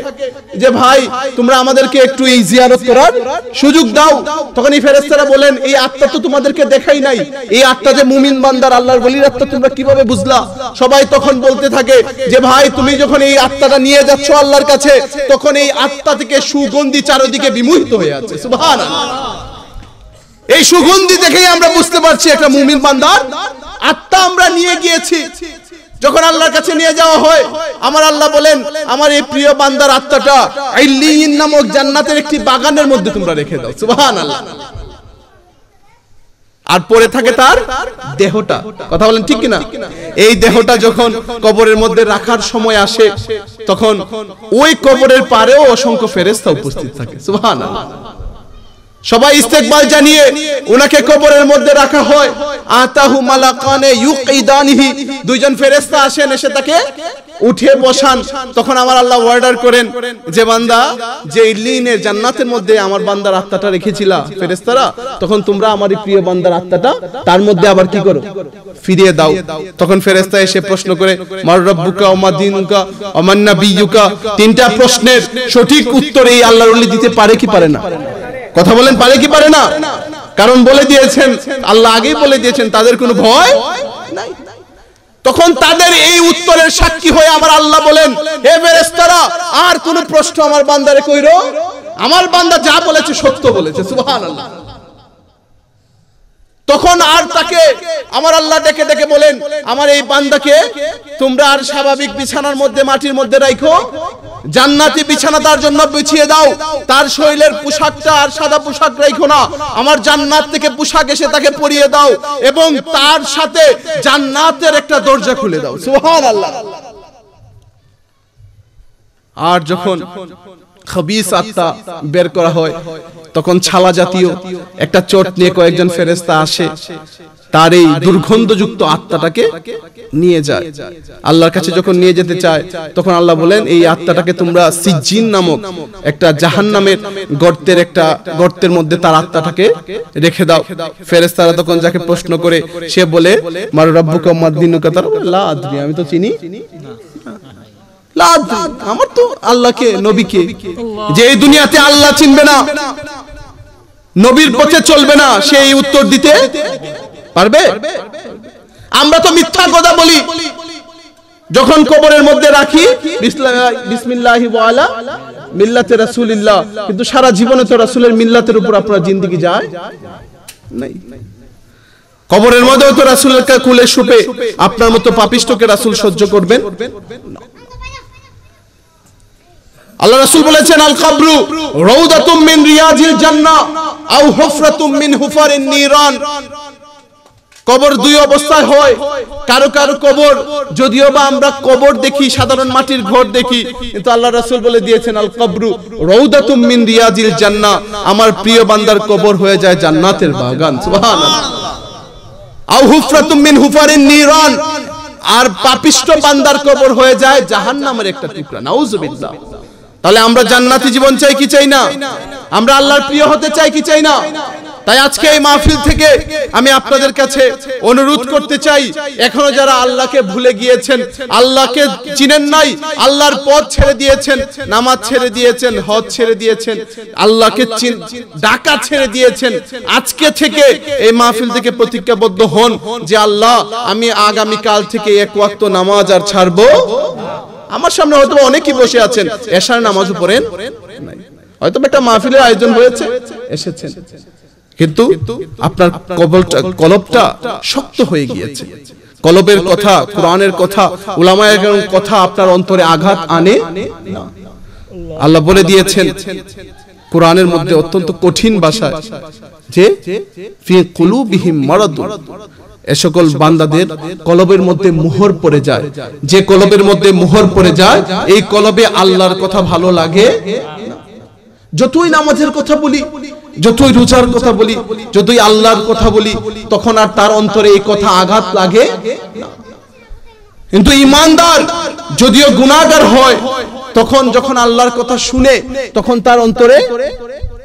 S1: যে ভাই তোমরা আমাদেরকে একটু এই জিয়ারত করার সুযোগ দাও। তখন এই ফেরেশতারা বলেন এই আত্মা তো তোমাদেরকে দেখাই নাই, এই আত্মা যে মুমিন বান্দার আল্লাহর ওলির আত্মা তোমরা কিভাবে বুঝলা? সবাই তখন বলতে থাকে যে ভাই তুমি যখন এই আত্মাটা নিয়ে যাচ্ছ আল্লাহর কাছে, তখন এই আত্মা থেকে সুগন্ধি চারিদিকে বিমোহিত হয়ে আছে। সুবহানাল্লাহ। এই সুগন্ধি দেখেই আমরা বুঝতে পারছি একটা মুমিন বান্দার আত্মা আমরা নিয়ে গিয়েছি। যখন আল্লাহর কাছে নিয়ে যাওয়া হয়, আমার আল্লাহ বলেন আমার এই প্রিয় বান্দার আত্মাটা ইল্লিয়িন নামক জান্নাতের একটি বাগানের মধ্যে তোমরা রেখে দাও। সুবহানাল্লাহ। আর পড়ে থাকে তার দেহটা। কথা বলেন ঠিক কিনা? এই দেহটা যখন কবরের মধ্যে রাখার সময় আসে, তখন ওই কবরের পারেও অসংখ্য ফেরেশতা উপস্থিত থাকে। সুবহানাল্লাহ। সবাই ইস্তেকবাল জানিয়ে ওনাকে কবরের মধ্যে রাখা হয়। আতাহু মালাকানে ইউকিদানিহি, দুইজন ফেরেশতা আসেন, এসে তাকে উঠে বসান। তখন আমার আল্লাহ অর্ডার করেন যে বান্দা যে ইল্লিনের জান্নাতের মধ্যে আমার বান্দার আত্মাটা রেখেছিলা ফেরেশতারা, তখন তোমরা আমার এই প্রিয় বান্দার আত্মাটা তার মধ্যে আবার কি করো? ফিরিয়ে দাও। তখন ফেরেশতা এসে প্রশ্ন করে মার রাব্বুকা ওয়া মা দীনুকা ওয়া মান নাবিয়্যুকা, তিনটা প্রশ্নের সঠিক উত্তর এই আল্লাহর ওলি দিতে পারে কি পারে না? কথা বলেন পারে কি পারে না? কারণ বলে দিয়েছেন, আল্লাহ আগেই বলে দিয়েছেন তাদের কোনো ভয় নাই। তখন তাদের এই উত্তরের সাক্ষী হয়ে আমার আল্লাহ বলেন হে ফেরেশতারা আর কোন প্রশ্ন আমার বান্দারে কইরো, আমার বান্দা যা বলেছে সত্য বলেছে। সুবহানাল্লাহ। তখন আর তাকে আমার আল্লাহ ডেকে ডেকে বলেন আমার এই বান্দাকে তোমরা আর স্বাভাবিক বিছানার মধ্যে মাটির মধ্যে রাখো, জান্নাতি বিছানা তার জন্য বিছিয়ে দাও। তার শরীরের পোশাকটা আর সাদা পোশাক রাখো না, আমার জান্নাত থেকে পোশাক এসে তাকে পরিয়ে দাও এবং তার সাথে জান্নাতের একটা দরজা খুলে দাও। সুবহানাল্লাহ। আর যখন খবিস আত্মা বের করা হয়, তখন ছালা জাতীয় একটা চোট নিয়ে কয়েকজন ফেরেশতা আসে, তার এই দুর্গন্ধযুক্ত আত্মাটাকে নিয়ে যায়। আল্লাহর কাছে যখন নিয়ে যেতে চায়, তখন আল্লাহ বলেন এই আত্মাটাকে তোমরা সিজ্জিন নামক একটা জাহান্নামের গর্তের মধ্যে তার আত্মাটাকে রেখে দাও। ফেরেশতারা তখন যাকে প্রশ্ন করে সে বলে মার রাব্বুকা ওয়া মা দীনুকা, তার লা আদরি, আমি তো চিনি আমার তো আল্লাহকে নবীকে, যে এই দুনিয়াতে আল্লাহ চিনবে না, নবীর পথে চলবে না, সেই উত্তর দিতে পারবে? আমরা তো মিথ্যা কথা বলি। যখন কবরের মধ্যে রাখি বিসমিল্লাহি ওয়া আলা মিল্লাতে রাসূলিল্লাহ, কিন্তু সারা জীবনে তো রাসূলের মিল্লাতের উপর আপনার জিন্দেগি যায় নাই। কবরের মধ্যেও তো রাসূলের কুলে শুপে আপনার মতো পাপিষ্ঠকে রাসূল সহ্য করবেন? আল্লাহ রাসূল বলেছেন আল কবরু রাউদাতুম মিন রিয়াজিল জান্নাহ আও হুফরাতুম মিন হুফারিন নিরান। কবর দুই অবস্থায় হয়। কারো কারো কবর, যদিও বা আমরা কবর দেখি সাধারণ মাটির ঘর দেখি, কিন্তু আল্লাহ রাসূল বলে দিয়েছেন আল কবরু রাউদাতুম মিন রিয়াজিল জান্নাহ, আমার প্রিয় বান্দার কবর হয়ে যায় জান্নাতের বাগান। সুবহানাল্লাহ। আও হুফরাতুম মিন হুফারিন নিরান, আর পাপিষ্ঠ বান্দার কবর হয়ে যায় জাহান্নামের একটা টুকরা। নাউযুবিল্লাহ। তাহলে আমরা জান্নাতি জীবন চাই কি চাই না? আমরা আল্লাহর প্রিয় হতে চাই কি চাই না? তাই আজকে এই মাহফিল থেকে আমি আপনাদের কাছে অনুরোধ করতে চাই, এখনো যারা আল্লাহকে ভুলে গিয়েছেন, আল্লাহকে চিনেন নাই, আল্লাহর পথ ছেড়ে দিয়েছেন, নামাজ ছেড়ে দিয়েছেন, হজ ছেড়ে দিয়েছেন, আল্লাহকে ডাকা ছেড়ে দিয়েছেন, আজকে থেকে এই মাহফিল থেকে প্রতিজ্ঞাবদ্ধ হন যে আল্লাহ আমি আগামী কাল থেকে এক ওয়াক্ত নামাজ আর ছাড়বো। আমার সামনে হয়তো অনেকেই বসে আছেন এশার নামাজও পড়েন নাই, হয়তো একটা মাহফিলের আয়োজন হয়েছে এসেছেন, কিন্তু আপনার কলবটা শক্ত হয়ে গিয়েছে। কলবের কথা, কোরআনের কথা, উলামায়ে কেরামের কথা আপনার অন্তরে আঘাত আনে না। আল্লাহ বলে দিয়েছেন কোরআনের মধ্যে অত্যন্ত কঠিন ভাষায় যে ফি কুলুবিহিম মারাদুন, এ সকল বান্দাদের কলবের মধ্যে মোহর পড়ে যায়। যে কলবের মধ্যে মোহর পড়ে যায়, এই কলবে আল্লাহর কথা ভালো লাগে না। যতই নামাজের কথা বলি, যতই রোজার কথা বলি, যতই আল্লাহর কথা বলি, তখন আর তার অন্তরে এই কথা আঘাত লাগে না। কিন্তু ঈমানদার যদিও গুনাহগার হয়, তখন যখন আল্লাহর কথা শুনে তখন তার অন্তরে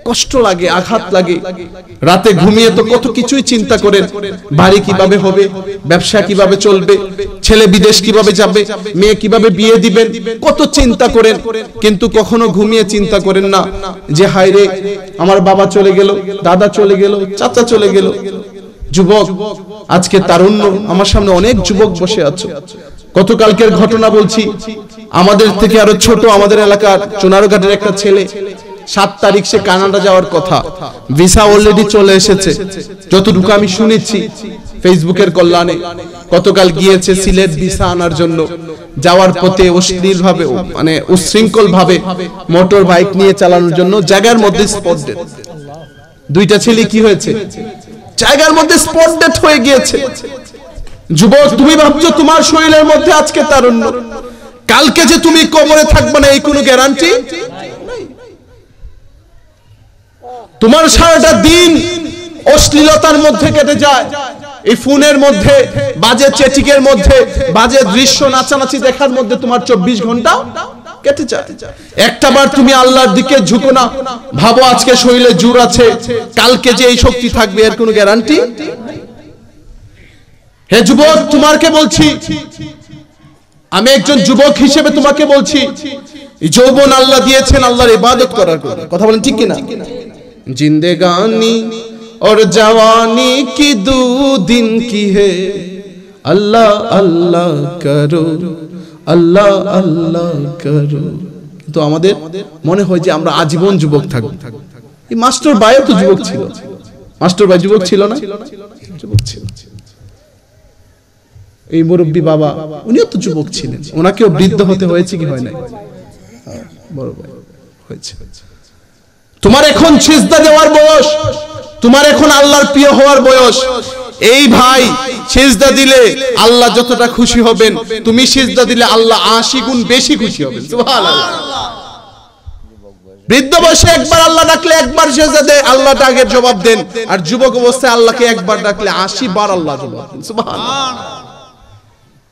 S1: কষ্ট লাগে, আঘাত লাগে। রাতে ঘুমিয়ে তো কত কিছুই চিন্তা করেন, বাড়ি কিভাবে হবে, ব্যবসা কিভাবে চলবে, ছেলে বিদেশ কিভাবে যাবে, মেয়ে কিভাবে বিয়ে দিবেন, কত চিন্তা করেন। কিন্তু কখনো ঘুমিয়ে চিন্তা করেন না যে হায় রে আমার বাবা চলে গেল, দাদা চলে গেল, চাচা চলে গেল। যুবক, আজকে তারুণ্য, আমার সামনে অনেক যুবক বসে আছে। গতকালকের ঘটনা বলছি, আমাদের থেকে আরো ছোট, আমাদের এলাকার চুনারঘাটের একটা ছেলে 7 তারিখ সে কানাডা যাওয়ার কথা, ভিসা অলরেডি চলে এসেছে যতটুকু আমি শুনেছি ফেসবুকের কল্যাণে। গতকাল গিয়েছে সিলেট ভিসা আনার জন্য, যাওয়ার পথে অশ্লীল ভাবে মানে উচ্ছৃঙ্খল ভাবে মোটর বাইক নিয়ে চালানোর জন্য জায়গার মধ্যে স্পট ডেট। 2টা ছেলে কি হয়েছে, জায়গার মধ্যে স্পট ডেট হয়ে গিয়েছে। যুবক, তুমি ভাবছো তোমার শরীরের মধ্যে আজকে তারুণ্য, কালকে যে তুমি কবরে থাকবে না এই কোনো গ্যারান্টি। তোমার সারাটা দিন অশ্লীলতার মধ্যে কেটে যায়, এই ফোনের মধ্যে, বাজে চ্যাটিংয়ের মধ্যে, বাজে দৃশ্য নাচানাচি দেখার মধ্যে তোমার 24 ঘন্টা কেটে যায়। একটাবার তুমি আল্লাহর দিকে ঝুঁকো না, ভাবো আজকে শরীরে জোর আছে, কালকে যে এই শক্তি থাকবে এর কোনো গ্যারান্টি। হে যুবক, তোমাকে বলছি, আমি একজন যুবক হিসেবে তোমাকে বলছি, যৌবন আল্লাহ দিয়েছেন আল্লাহর ইবাদত করার কথা বলেন, ঠিক কিনা? जिंदगानी और जवानी की 2 दिन की है, अल्लाह अल्लाह करो, अल्लाह अल्लाह करो। কিন্তু আমাদের মনে হয় যে আমরা আজীবন যুবক থাকব। এই মাস্টার ভাইও তো যুবক ছিল, মাস্টার ভাই যুবক ছিল না? যুবক ছিল। এই মুরব্বী বাবা উনিও তো যুবক ছিলেন, ওনাকেও বৃদ্ধ হতে হয়েছে কি হয় নাই? বড় ভাই হয়েছে। তোমার এখন সিজদা দেওয়ার বয়স, তোমার এখন আল্লাহর প্রিয় হওয়ার বয়স। এই ভাই সিজদা দিলে আল্লাহ যতটা খুশি হবেন, তুমি সিজদা দিলে আল্লাহ 80 গুণ বেশি খুশি হবেন। সুবহানাল্লাহ। বৃদ্ধ বয়সে একবার আল্লাহ ডাকলে একবার সিজদা দেয়, আল্লাহ ডাকের জবাব দেন। আর যুবক অবস্থায় আল্লাহকে একবার ডাকলে 80 বার আল্লাহ জবাব দেন। সুবহানাল্লাহ।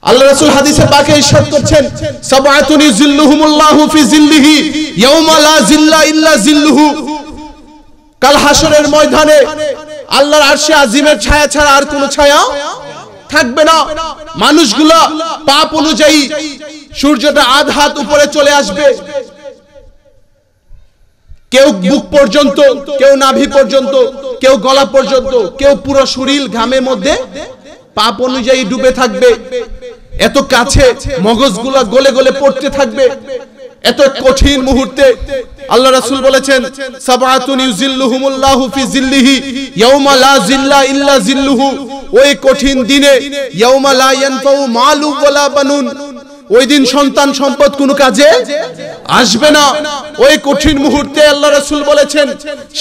S1: আল্লাহ রাসূল হাদিসে পাকে ইরশাদ করছেন, সাবআতুন ইযিল্লুহুমুল্লাহু ফি জিল্লিহি ইয়াওমা লা জিল্লা ইল্লা জিল্লুহু। কাল হাসরের ময়দানে আল্লাহর আরশে আজিমের ছায়া ছাড়া আর কোনো ছায়া থাকবে না। মানুষগুলো পাপ অনুযায়ী সূর্যটা আধ হাত উপরে চলে আসবে, কেউ বুক পর্যন্ত, কেউ নাভি পর্যন্ত, কেউ গলা পর্যন্ত, কেউ পুরো শরীর ঘামের মধ্যে পাপ অনুযায়ী ডুবে থাকবে। এত কাছে মগজগুলা গলে গলে পড়তে থাকবে। এত কঠিন মুহূর্তে আল্লাহ রাসূল বলেছেন, সাবআতুন ইউজিল্লুহুমুল্লাহু ফি জিল্লিহি ইয়াওমা লা জিল্লা ইল্লা জিল্লুহু। ওই কঠিন দিনে ইয়াওমা লা ইয়ানফাউ মালু ওয়ালা বানুন, ওই দিন সন্তান সম্পদ কোনো কাজে আসবে না। ওই কঠিন মুহূর্তে আল্লাহ রাসূল বলেছেন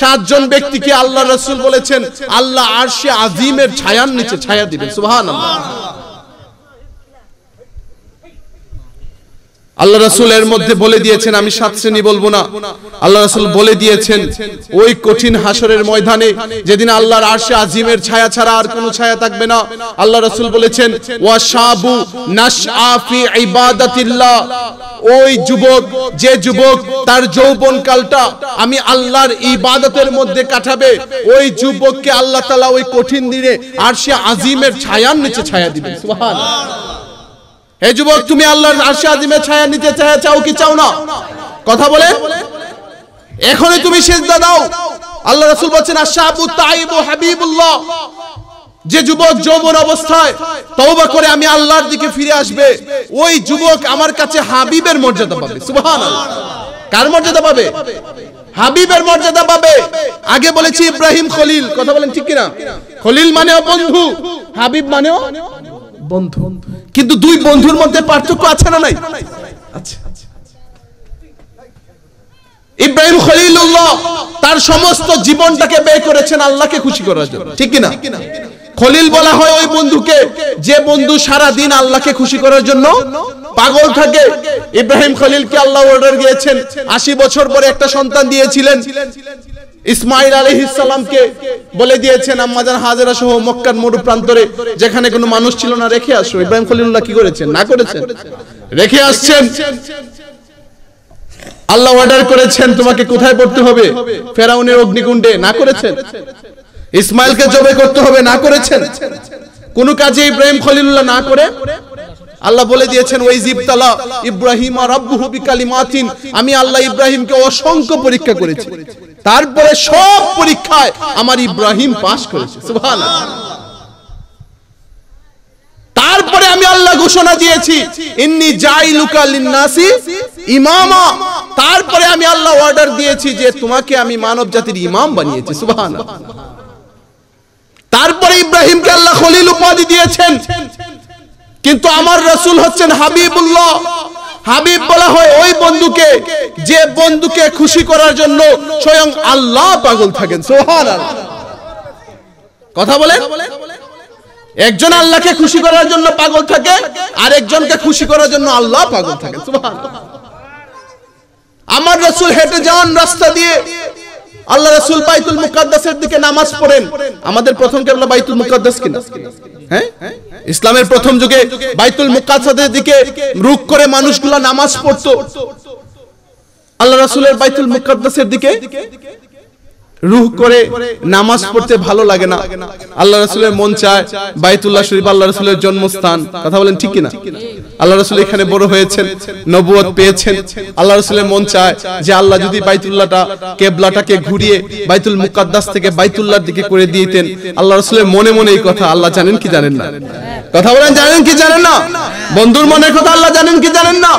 S1: 7 জন ব্যক্তিকে আল্লাহ রাসূল বলেছেন আল্লাহ আরশে আজিমের ছায়ার নিচে ছায়া দিবেন। সুবহানাল্লাহ। আল্লাহ রাসূল এর মধ্যে বলে দিয়েছেন, আমি 7 শ্রেণী বলবো না, আল্লাহ রাসূল বলে দিয়েছেন ওই কঠিন হাসরের ময়দানে যেদিন আল্লাহর আরশে আজিমের ছায়া ছাড়া আর কোনো ছায়া থাকবে না, আল্লাহ রাসূল বলেছেন ওয়া শাবু নাশআ ফি ইবাদাতিল্লাহ। ওই যুবক, যে যুবক তার যৌবন কালটা আমি আল্লাহর ইবাদতের মধ্যে কাটাবে, ওই যুবককে আল্লাহ তাআলা ওই কঠিন দিনে আরশে আজিমের ছায়ার নিচে ছায়া দিবেন। সুবহানাল্লাহ। হে যুবক, তুমি আল্লাহর আরশে আজিমের ছায়া নিতে চাও কি চাও না? কথা বলেন। এখনই তুমি সিজদা দাও। আল্লাহ রাসূল বলেছেন আশাবু তাইবু হাবিবুল্লাহ। যে যুবক যৌবন অবস্থায় তওবা করে আমি আল্লাহর দিকে ফিরে আসবে, ওই যুবক আমার কাছে হাবিবের মর্যাদা পাবে। সুবহানাল্লাহ। কার মর্যাদা পাবে? হাবিবের মর্যাদা পাবে। আগে বলেছি ইব্রাহিম খলিল, কথা বলেন ঠিক কিনা? খলিল মানেও বন্ধু, হাবিব মানেও বন্ধু। কিন্তু দুই বন্ধুর মধ্যে পার্থক্য আছে না নাই? আচ্ছা, ইব্রাহিম খলিলুল্লাহ তার সমস্ত জীবনটাকে ব্যয় করেছেন আল্লাহকে খুশি করার জন্য, ঠিক কি না? খলিল বলা হয় ওই বন্ধুকে যে বন্ধু সারা দিন আল্লাহকে খুশি করার জন্য পাগল থাকে। ইব্রাহিম খলিলকে আল্লাহ অর্ডার দিয়েছেন, 80 বছর পরে একটা সন্তান দিয়েছিলেন। ইসমাইল আলাইহিস সালামকে বলে দিয়েছেন আম্মাজান হাজেরা সহ মক্কার মরু প্রান্তরে যেখানে কোনো মানুষ ছিল না রেখে আসো। ইব্রাহিম খলিলুল্লাহ কি করেছেন? না করেছেন, রেখে আসছেন। আল্লাহ অর্ডার করেছেন তোমাকে কোথায় পড়তে হবে? ফেরাউনের অগ্নিকুণ্ডে, না করেছেন? ইসমাইলকে জবে করতে হবে, না করেছেন? কোন কাজে ইব্রাহিম খলিলুল্লাহ না করে আল্লাহ বলে দিয়েছেন ওয়াইজিবতালা ইব্রাহিম রাব্বুহু বিকালিমাতিন, আমি আল্লাহ ইব্রাহিমকে অসংখ্য পরীক্ষা করেছি, তারপরে সব পরীক্ষায় আমার ইব্রাহিম পাস করেছে। সুবহানাল্লাহ। তারপরে আমি আল্লাহ ঘোষণা দিয়েছি ইন্নী জাইলুকা লিন্নাসি ইমামা, তারপরে আমি আল্লাহ অর্ডার দিয়েছি যে তোমাকে আমি মানব জাতির ইমাম বানিয়েছি। সুবহানাল্লাহ। তারপরে ইব্রাহিমকে আল্লাহ খলিল উপাধি দিয়েছেন। কিন্তু আমার রাসূল হচ্ছেন হাবিবুল্লাহ। হাবিব বলা হয় ওই বন্ধুকে যে বন্ধুকে খুশি করার জন্য স্বয়ং আল্লাহ পাগল থাকেন। সুবহানাল্লাহ। কথা বলেন, একজন আল্লাহকে খুশি করার জন্য পাগল থাকে, আর একজনকে খুশি করার জন্য আল্লাহ পাগল থাকে। সুবহানাল্লাহ। আমার রাসূল হেঁটে যান রাস্তা দিয়ে, আল্লাহ রাসূল বাইতুল মুকাদ্দাসের দিকে নামাজ পড়েন। আমাদের প্রথম কিবলা বাইতুল মুকাদ্দাস কিনা? হ্যাঁ, ইসলামের প্রথম যুগে বাইতুল মুকাদ্দাসের দিকে রুখ করে মানুষগুলো নামাজ পড়তো। আল্লাহ রাসূলের বাইতুল মুকাদ্দাসের দিকে রুহ করে নামাজ পড়তে ভালো লাগে না। আল্লাহ রাসূলের মন চায় বাইতুল্লাহ শরীফ আল্লাহ রাসূলের জন্মস্থান। কথা বলেন ঠিক কি না? আল্লাহ রাসূল এখানে বড় হয়েছেন, নবুয়ত পেয়েছেন। আল্লাহ রাসূলের মন চায় যে আল্লাহ যদি বাইতুল্লাহটা কিবলাটাকে ঘুরিয়ে বাইতুল মুকাদ্দাস থেকে বাইতুল্লাহর দিকে করে দিতেন। আল্লাহ রাসূলের মনে মনে এই কথা আল্লাহ জানেন কি জানেন না? কথা বলেন, জানেন কি জানেন না? বন্ধুর মনের কথা আল্লাহ জানেন কি জানেন না?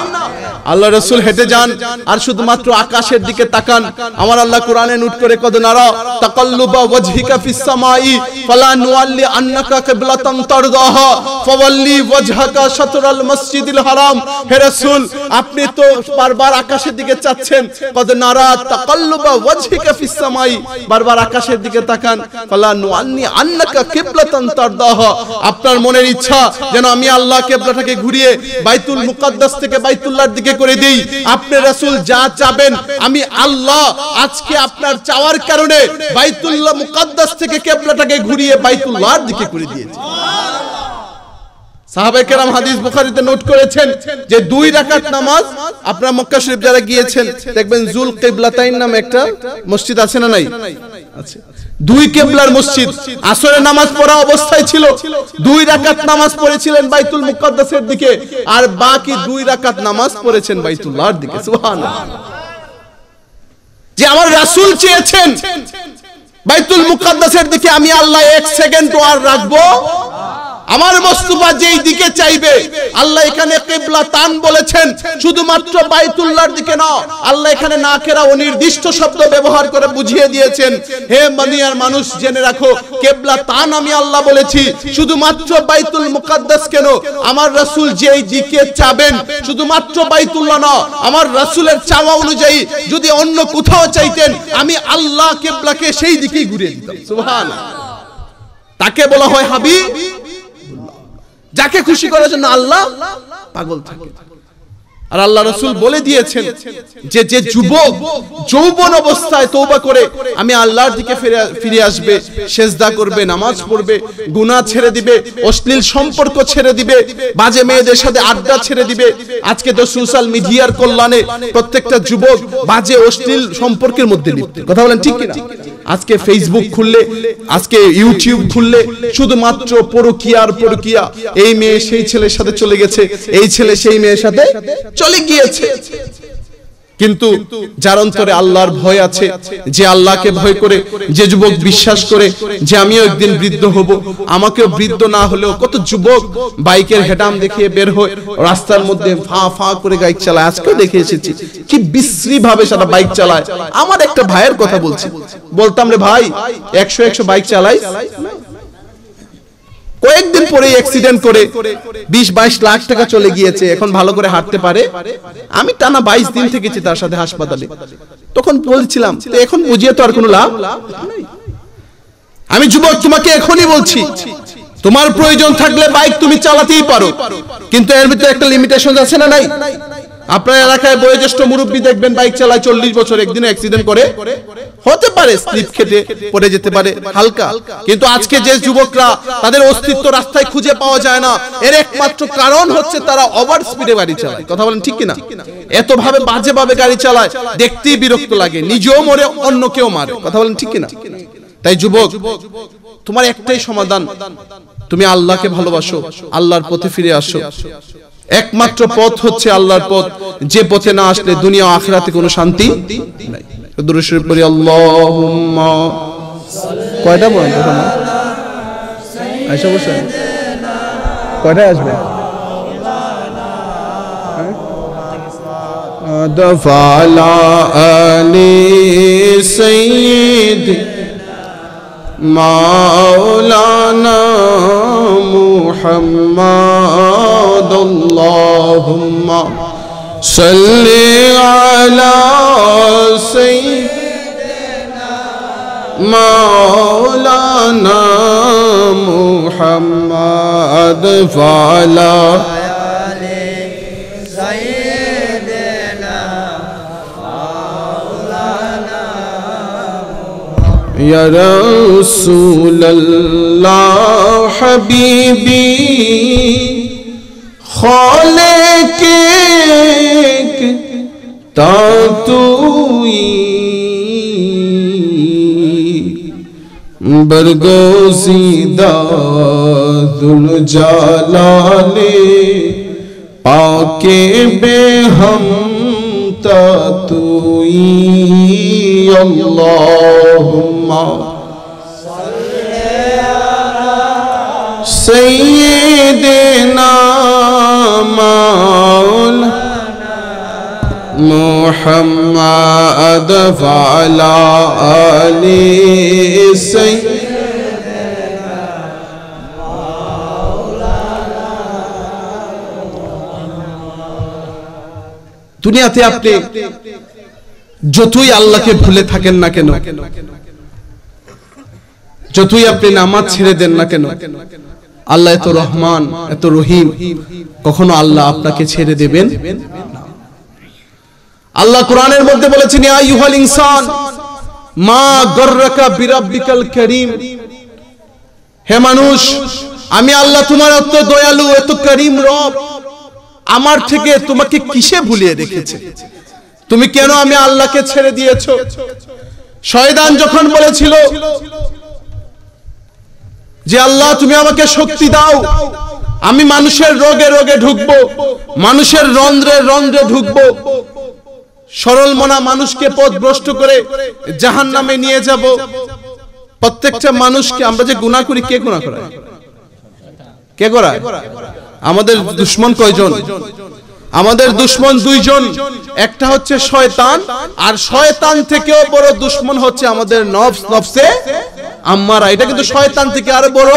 S1: আল্লাহ রাসূল হেঁটে যান আর শুধুমাত্র আকাশের দিকে তাকান। আমার আল্লাহ কোরআনে নোট করে কদ নারা তাকাল্লুবা ওয়াজহিকা ফিস সামাই ফালা নুওয়াল্লি আন্নাকা কিবলাতান তারদাহা ফাওয়াল্লি ওয়াজহাকা শাতরাল মসজিদিল হারাম। হে রাসূল, আপনি তো বারবার আকাশের দিকে চাচ্ছেন। কদ নারা তাকাল্লুবা ওয়াজহিকা ফিস সামাই, বারবার আকাশের দিকে তাকান। ফালা নুওয়াল্লি আন্নাকা কিবলাতান তারদাহা, আপনার মনের ইচ্ছা যেন আমি আল্লাহ কিবলাটাকে ঘুরিয়ে বাইতুল মুকাদ্দাস থেকে বাইতুল্লাহর দিকে করে দেই। আপনি রাসূল যা চাবেন আমি আল্লাহ আজকে আপনার চাওয়ার কারণে বাইতুল্লাহ মুকাদ্দাস থেকে কিবলাটাকে ঘুরিয়ে বাইতুল্লাহর দিকে করে দিয়েছি। সাহাবায়ে কেরাম হাদিস বুখারীতে নোট করেছেন যে 2 রাকাত নামাজ, আপনারা মক্কা শরীফ যারা গিয়েছেন দেখবেন জুল কিবলাতাইন নামে একটা মসজিদ আছে না নাই? আছে। 2 কিবলার মসজিদ। আসরের নামাজ পড়া অবস্থায় ছিল, 2 রাকাত নামাজ পড়েছিলেন বাইতুল মুকাদ্দাসের দিকে, আর বাকি 2 রাকাত নামাজ পড়েছেন বাইতুল্লাহর দিকে। সুবহানাল্লাহ। যে আমার রাসূল চেয়েছেন বাইতুল মুকাদ্দাসের দিকে আমি আল্লাহ 1 সেকেন্ড আর রাখবো। আমার মুস্তাফা যেই দিকে চাইবে, আল্লাহ এখানে কিবলা তান বলেছেন শুধুমাত্র বাইতুল্লাহর দিকে না, আল্লাহ এখানে নাকেরা অনির্দিষ্ট শব্দ ব্যবহার করে বুঝিয়ে দিয়েছেন। হে দুনিয়ার মানুষ জেনে রাখো, কিবলা তান আমি আল্লাহ বলেছি শুধুমাত্র বাইতুল মুকাদ্দাস কেন, আমার রাসূল যেই দিকে চাবেন শুধুমাত্র বাইতুল্লাহ না, আমার রাসূলের চাওয়া অনুযায়ী যদি অন্য কোথাও চাইতেন আমি আল্লাহ কিবলাকে সেই দিকেই ঘুরিয়ে দিতাম। সুবহানাল্লাহ। তাকে বলা হয় হাবিব, যাকে খুশি করার জন্য আল্লাহ পাগল থাকে। আর আল্লাহ রাসূল বলে দিয়েছেন যে যে যুবক যৌবন অবস্থায় তওবা করে আমি আল্লাহর দিকে ফিরে আসবে, সিজদা করবে, নামাজ পড়বে, গুনাহ ছেড়ে দিবে, অশ্লীল সম্পর্ক ছেড়ে দিবে, বাজে মেয়েদের সাথে আড্ডা ছেড়ে দিবে। আজকে তো সোশ্যাল মিডিয়ার কল্যাণে প্রত্যেকটা যুবক বাজে অশ্লীল সম্পর্কের মধ্যে লিপ্ত। কথা বলেন ঠিক কি না? আজকে ফেসবুক খুললে, আজকে ইউটিউব খুললে শুধুমাত্র পরকীয়া। এই মেয়ে সেই ছেলের সাথে চলে গেছে, এই ছেলে সেই মেয়ের সাথে চলে গিয়েছে। কিন্তু যার অন্তরে আল্লাহর ভয় আছে, যে আল্লাহকে ভয় করে, যে যুবক বিশ্বাস করে যে আমিও একদিন বৃদ্ধ হব, আমাকেও বৃদ্ধ না হলেও কত যুবক বাইকের হেডাম দেখিয়ে বের হয় রাস্তার মধ্যে ফা করে বাইক চালায়। আজকেও দেখে এসেছি কি বিশ্রী ভাবে সারা বাইক চালায়। আমার একটা ভাইয়ের কথা বলছি, বলতাম রে ভাই 100 বাইক চালাই, কয়েকদিন পরে অ্যাক্সিডেন্ট করে 20-22 লাখ টাকা চলে গিয়েছে, এখন ভালো করে হাঁটতে পারে। আমি টানা 22 দিন থেকেছি তার সাথে হাসপাতালে। তখন বলছিলাম এখন বুঝিয়ে তো আর কোনো লাভ নেই। আমি যুবক তোমাকে এখনই বলছি, তোমার প্রয়োজন থাকলে বাইক তুমি চালাতেই পারো, কিন্তু এর ভিতরে একটা লিমিটেশন আছে না নাই? আপনার এলাকায় বয়োজ্যেষ্ঠ মুরব্বী দেখবেন বাইক চালায় 40 বছর, একদিন অ্যাক্সিডেন্ট করে, হতে পারে স্লিপ খেটে পড়ে যেতে পারে হালকা। কিন্তু আজকে যে যুবকরা তাদের অস্তিত্ব রাস্তায় খুঁজে পাওয়া যায় না, এর একমাত্র কারণ হচ্ছে তারা ওভার স্পিডে গাড়ি চালায়। কথা বলেন ঠিক কিনা? এত ভাবে বাজে ভাবে গাড়ি চালায়, দেখতেই বিরক্ত লাগে, নিজেও মরে অন্য কেউ মারে। কথা বলেন ঠিক কিনা? তাই যুবক, তোমার একটাই সমাধান, তুমি আল্লাহকে ভালোবাসো, আল্লাহর পথে ফিরে আসো। একমাত্র পথ হচ্ছে আল্লাহর পথ, যে পথে না আসলে দুনিয়া ও আখিরাতে কোনো শান্তি নাই। দুরূদ শরীফ পড়ি, আল্লাহুম্মা কয়টা পড়েন তখন আয়েশা বসে কয়টা আসবে? দফালা আলি সাইয়্যিদ মাওলানা মুহাম্মদ আল্লাহুম্মা সাল্লি আলা সাইয়্যিদিনা মাওলানা মুহাম্মদ ওয়ালা আলি সাইয়্যিদিনা মাওলানা ইয়া রাসূলুল্লাহ হাবিবি খালেকে তা তুই বরগোসিদা দুল জালালে পাকে বেহম তা তুই আল্লাহুম্মা সাইয়্যিদিনা মাওলানা মুহাম্মদ ওয়ালা আলি সাইয়্যিদিনা মাওলানা। দুনিয়াতে আপনি যতই আল্লাহকে ভুলে থাকেন না কেন, যতই আপনি নামাজ ছেড়ে দেন না কেন, আল্লাহ এত রহমান, এত রহিম, কখনো আল্লাহ আপনাকে ছেড়ে দেবেন না। আল্লাহ কোরআনের মধ্যে বলেছেন, ইয়া আইয়ুহাল ইনসান মা গররাকা বিরাব্বিকাল কারীম, হে মানুষ, আমি আল্লাহ তোমার এত দয়ালু, এত করিম রব, আমার থেকে তোমাকে কিসে ভুলিয়ে রেখেছে? তুমি কেন আমি আল্লাহকে ছেড়ে দিয়েছো? শয়তান যখন বলেছিল যে আল্লাহ তুমি আমাকে শক্তি দাও, আমি মানুষের রোগে রোগে ঢুকবো, মানুষের রন্ধ্রে রন্ধ্রে ঢুকবো, সরল মনা মানুষকে পথভ্রষ্ট করে জাহান্নামে নিয়ে যাব। প্রত্যেকটা মানুষকে আমরা যে গুনাহ করি, কে গুনাহ করায়? কে করায়? আমাদের দুশমন কয়জন? আমাদের দুশমন দুইজন, একটা হচ্ছে শয়তান, আর শয়তান থেকেও বড় দুশমন হচ্ছে আমাদের নফস, নফসে আম্মারা। এটা কিন্তু শয়তান থেকে আরো বড়।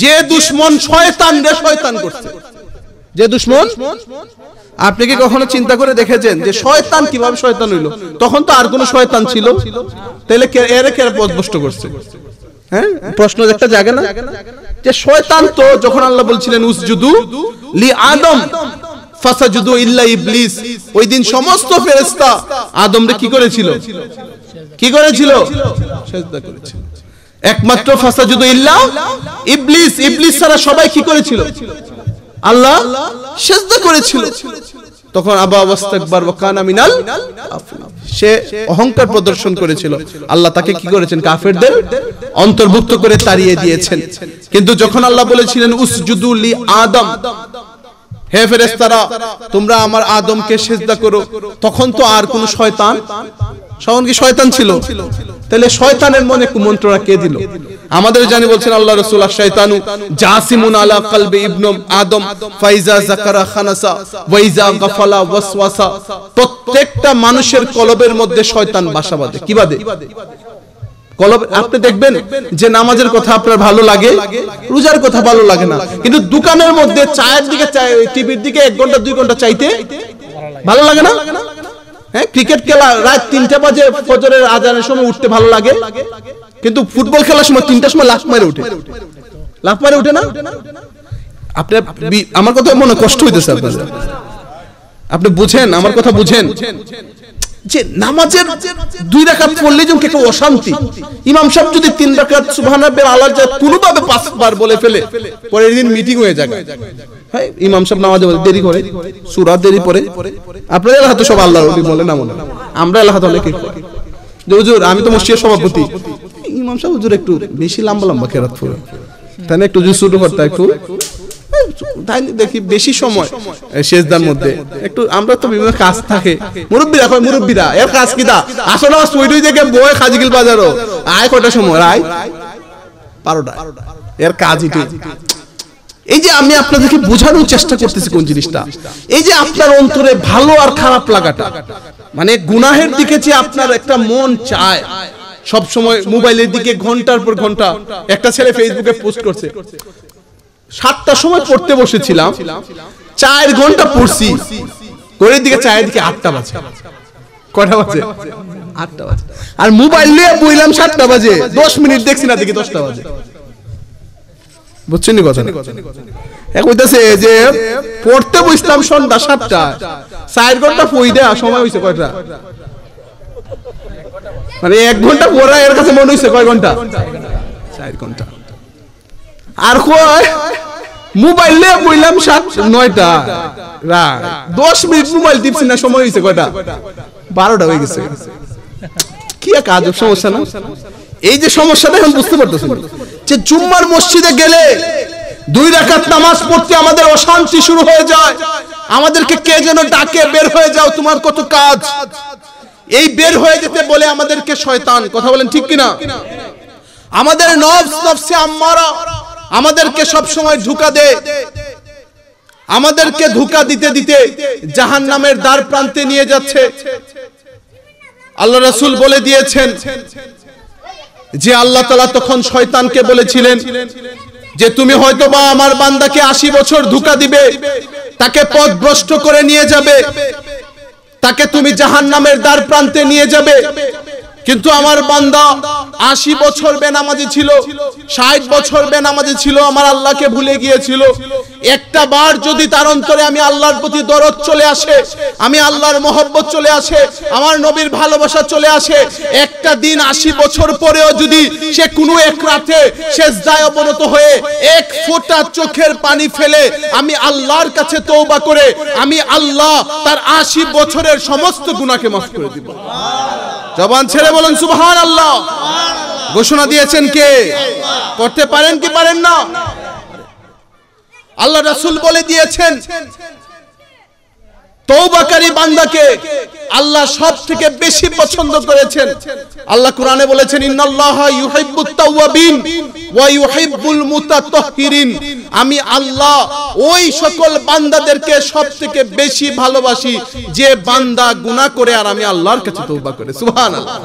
S1: যে দুশমন শয়তান রে শয়তান করছে, যে দুশমন, আপনি কি কখনো চিন্তা করে দেখেছেন যে শয়তান কিভাবে শয়তান হইল? তখন তো আর কোন শয়তান ছিল, তাহলে এর কে পথভ্রষ্ট করছে? হ্যাঁ, প্রশ্ন একটা জাগে না যে শয়তান তো যখন আল্লাহ বলছিলেন উসজুদু লি আদম ফাসাজুদু ইল্লা ইবলিস, ওই দিন সমস্ত ফেরেশতা আদমরে কি করেছিল? কি করেছিল? সিজদা করেছিল। একমাত্র ফাসাজুদু ইল্লা ইবলিস, ইবলিস ছাড়া সবাই কি করেছিল? আল্লাহ সিজদা করেছিল। তখন আবা ওয়াস্তাকবার ওয়া কানা মিনাল কাফির, সে অহংকার প্রদর্শন করেছিল। আল্লাহ তাকে কি করেছেন? কাফেরদের অন্তর্ভুক্ত করে তাড়িয়ে দিয়েছেন। কিন্তু যখন আল্লাহ বলেছিলেন উসজুদু লি আদম, হে ফেরেশতারা তোমরা আমার আদমকে সিজদা করো, তখন তো আর কোন শয়তান, তখন কি শয়তান ছিল? তাহলে শয়তানের মনে কুমন্ত্রণা কে দিল? আমাদের জানি বলছেন আল্লাহ রাসূল, আশ-শাইতানু জাসিমুন আলা কলবি ইবনু আদম ফাইজা যাকারা খানাসা ওয়াইজা গাফালা ওয়াসওয়াসা। প্রত্যেকটা মানুষের কলবের মধ্যে শয়তান বাসা বাঁধে। কি বাঁধে? কলব আপনি দেখবেন যে নামাজের কথা আপনার ভালো লাগে, রোজার কথা ভালো লাগে না, কিন্তু দোকানের মধ্যে চায়ের দিকে টিভির দিকে 1 ঘন্টা 2 ঘন্টা চাইতে ভালো লাগে না? হ্যাঁ, ক্রিকেট খেলা রাত 3টা বাজে ফজরের আজানের সময় উঠতে ভালো লাগে, কিন্তু ফুটবল খেলার সময় 3টার সময় লাফ মারে উঠে না? আপনি আমার কথা মনে কষ্ট হইতেছে আপনাদের, আপনি বুঝেন আমার কথা, বুঝেন যে নামাজের 2 রাকাত পড়লে যেমন একটা অশান্তি, ইমাম সাহেব যদি 3 রাকাত সুবহানাল্লাহ আল্লাহ যা কোনোভাবে 5 বার বলে ফেলে, পরের দিন মিটিং হয়ে যায়। হ্যাঁ, ইমাম সাহেব নামাজে দেরি করে, সূরা দেরি পড়ে। আপনাদের এলাকাতে সব আল্লাহর ওলি বলে না, মনে আমরা এলাকাতে অনেকে যে হুজুর আমি তো মসজিদের সভাপতি, ইমাম সাহেব হুজুর একটু বেশি লম্বা কেরাত পড়ে, তাই না? একটু শুরু করতে একটু তাই দেখি বেশি সময় সেজদার মধ্যে একটু, আমরা তো বিভিন্ন কাজ থাকে, মুরব্বীরা এর কাজ কি দা আসলে ওইটাই থেকে বই খাজিগিল বাজারও আয় কটার সময় আয় 12টা, এর কাজ এটাই। এই যে আমি আপনাদেরকে বোঝানোর চেষ্টা করতেছি কোন জিনিসটা, এই যে আপনার অন্তরে ভালো আর খারাপ লাগাটা, মানে গুনাহের দিকে যে আপনার একটা মন চায় সব সময়, মোবাইলের দিকে ঘন্টার পর ঘন্টা। একটা ছেলে ফেসবুকে পোস্ট করছে 7টার সময় পড়তে বসেছিলাম, 4 ঘন্টা পড়ছি, ঘড়ির দিকে 4 দিকে 8টা বাজে। কয়টা বাজে? 8টা বাজে। আর মোবাইল নিয়ে বইলাম 7টা বাজে, 10 মিনিট দেখছি না, দেখি 10টা বাজে। বুঝছেন কথা? এক হইতাছে যে পড়তে বসলাম সন্ধ্যা 7টা, 4 ঘন্টা পড়ি দেয়া সময় হইছে কয়টা? মানে 1 ঘন্টা পড়া এর কাছে মনে হইছে কয় ঘন্টা? 4 ঘন্টা। আর কয় মোবাইল নিয়ে বইলাম 9টা রাত, 10 মিনিট মোবাইল টিপছি না, সময় হইছে কয়টা? 12টা হয়ে গেছে। কি এক আজব সমস্যা না? এই যে সমস্যাটা এখন বুঝতে পারতেছেন যে জুম্মার মসজিদে গেলে 2 রাকাত নামাজ পড়তে আমাদের অশান্তি শুরু হয়ে যায়, আমাদেরকে কে যেন ডাকে, বের হয়ে যাও, তোমার কত কাজ। এই বের হয়ে যেতে বলে আমাদেরকে শয়তান, কথা বলেন ঠিক কিনা? আমাদের নফসে আম্মারা আমাদেরকে সব সময় ধোঁকা দেয়, আমাদেরকে ধোঁকা দিতে দিতে জাহান্নামের দ্বার প্রান্তে নিয়ে যাচ্ছে। আল্লাহ রাসূল বলে দিয়েছেন যে আল্লাহ তাআলা তখন শয়তানকে বলেছিলেন যে তুমি হয়তোবা আমার বান্দাকে 80 বছর ধোঁকা দিবে, তাকে পথভ্রষ্ট করে নিয়ে যাবে, তাকে তুমি জাহান্নামের দ্বার প্রান্তে নিয়ে যাবে, কিন্তু আমার বান্দা 80 বছর বেনামাজি ছিল, 60 বছর বেনামাজি ছিল, আমার আল্লাহকে ভুলে গিয়েছিল। একটা বার যদি তার অন্তরে আমি আল্লাহর প্রতি দরদ চলে আসে, আমি আল্লাহর মহব্বত চলে আসে, আমার নবীর ভালোবাসা চলে আসে, একটা দিন 80 বছর পরেও যদি সে কোনো এক রাতে সেজদায় অবনত হয়ে 1 ফোঁটা চোখের পানি ফেলে আমি আল্লাহর কাছে তওবা করে, আমি আল্লাহ তার 80 বছরের সমস্ত গুনাহকে মাফ করে দিব। জবান ছেড়ে বলেন সুবহানাল্লাহ। ঘোষণা দিয়েছেন কে? করতে পারেন কি পারেন না? আল্লাহ রাসূল বলে দিয়েছেন তওবাকারী বান্দাকে আল্লাহ সবথেকে বেশি পছন্দ করেছেন। আল্লাহ কোরআনে বলেছেন ইন্নাল্লাহা ইউহিব্বুত তাওয়াবিন ওয়া ইউহিব্বুল মুতাতাহহিরিন, আমি আল্লাহ ওই সকল বান্দাদেরকে সবথেকে বেশি ভালোবাসি যে বান্দা গুনাহ করে আর আমি আল্লাহর কাছে তওবা করে। সুবহানাল্লাহ।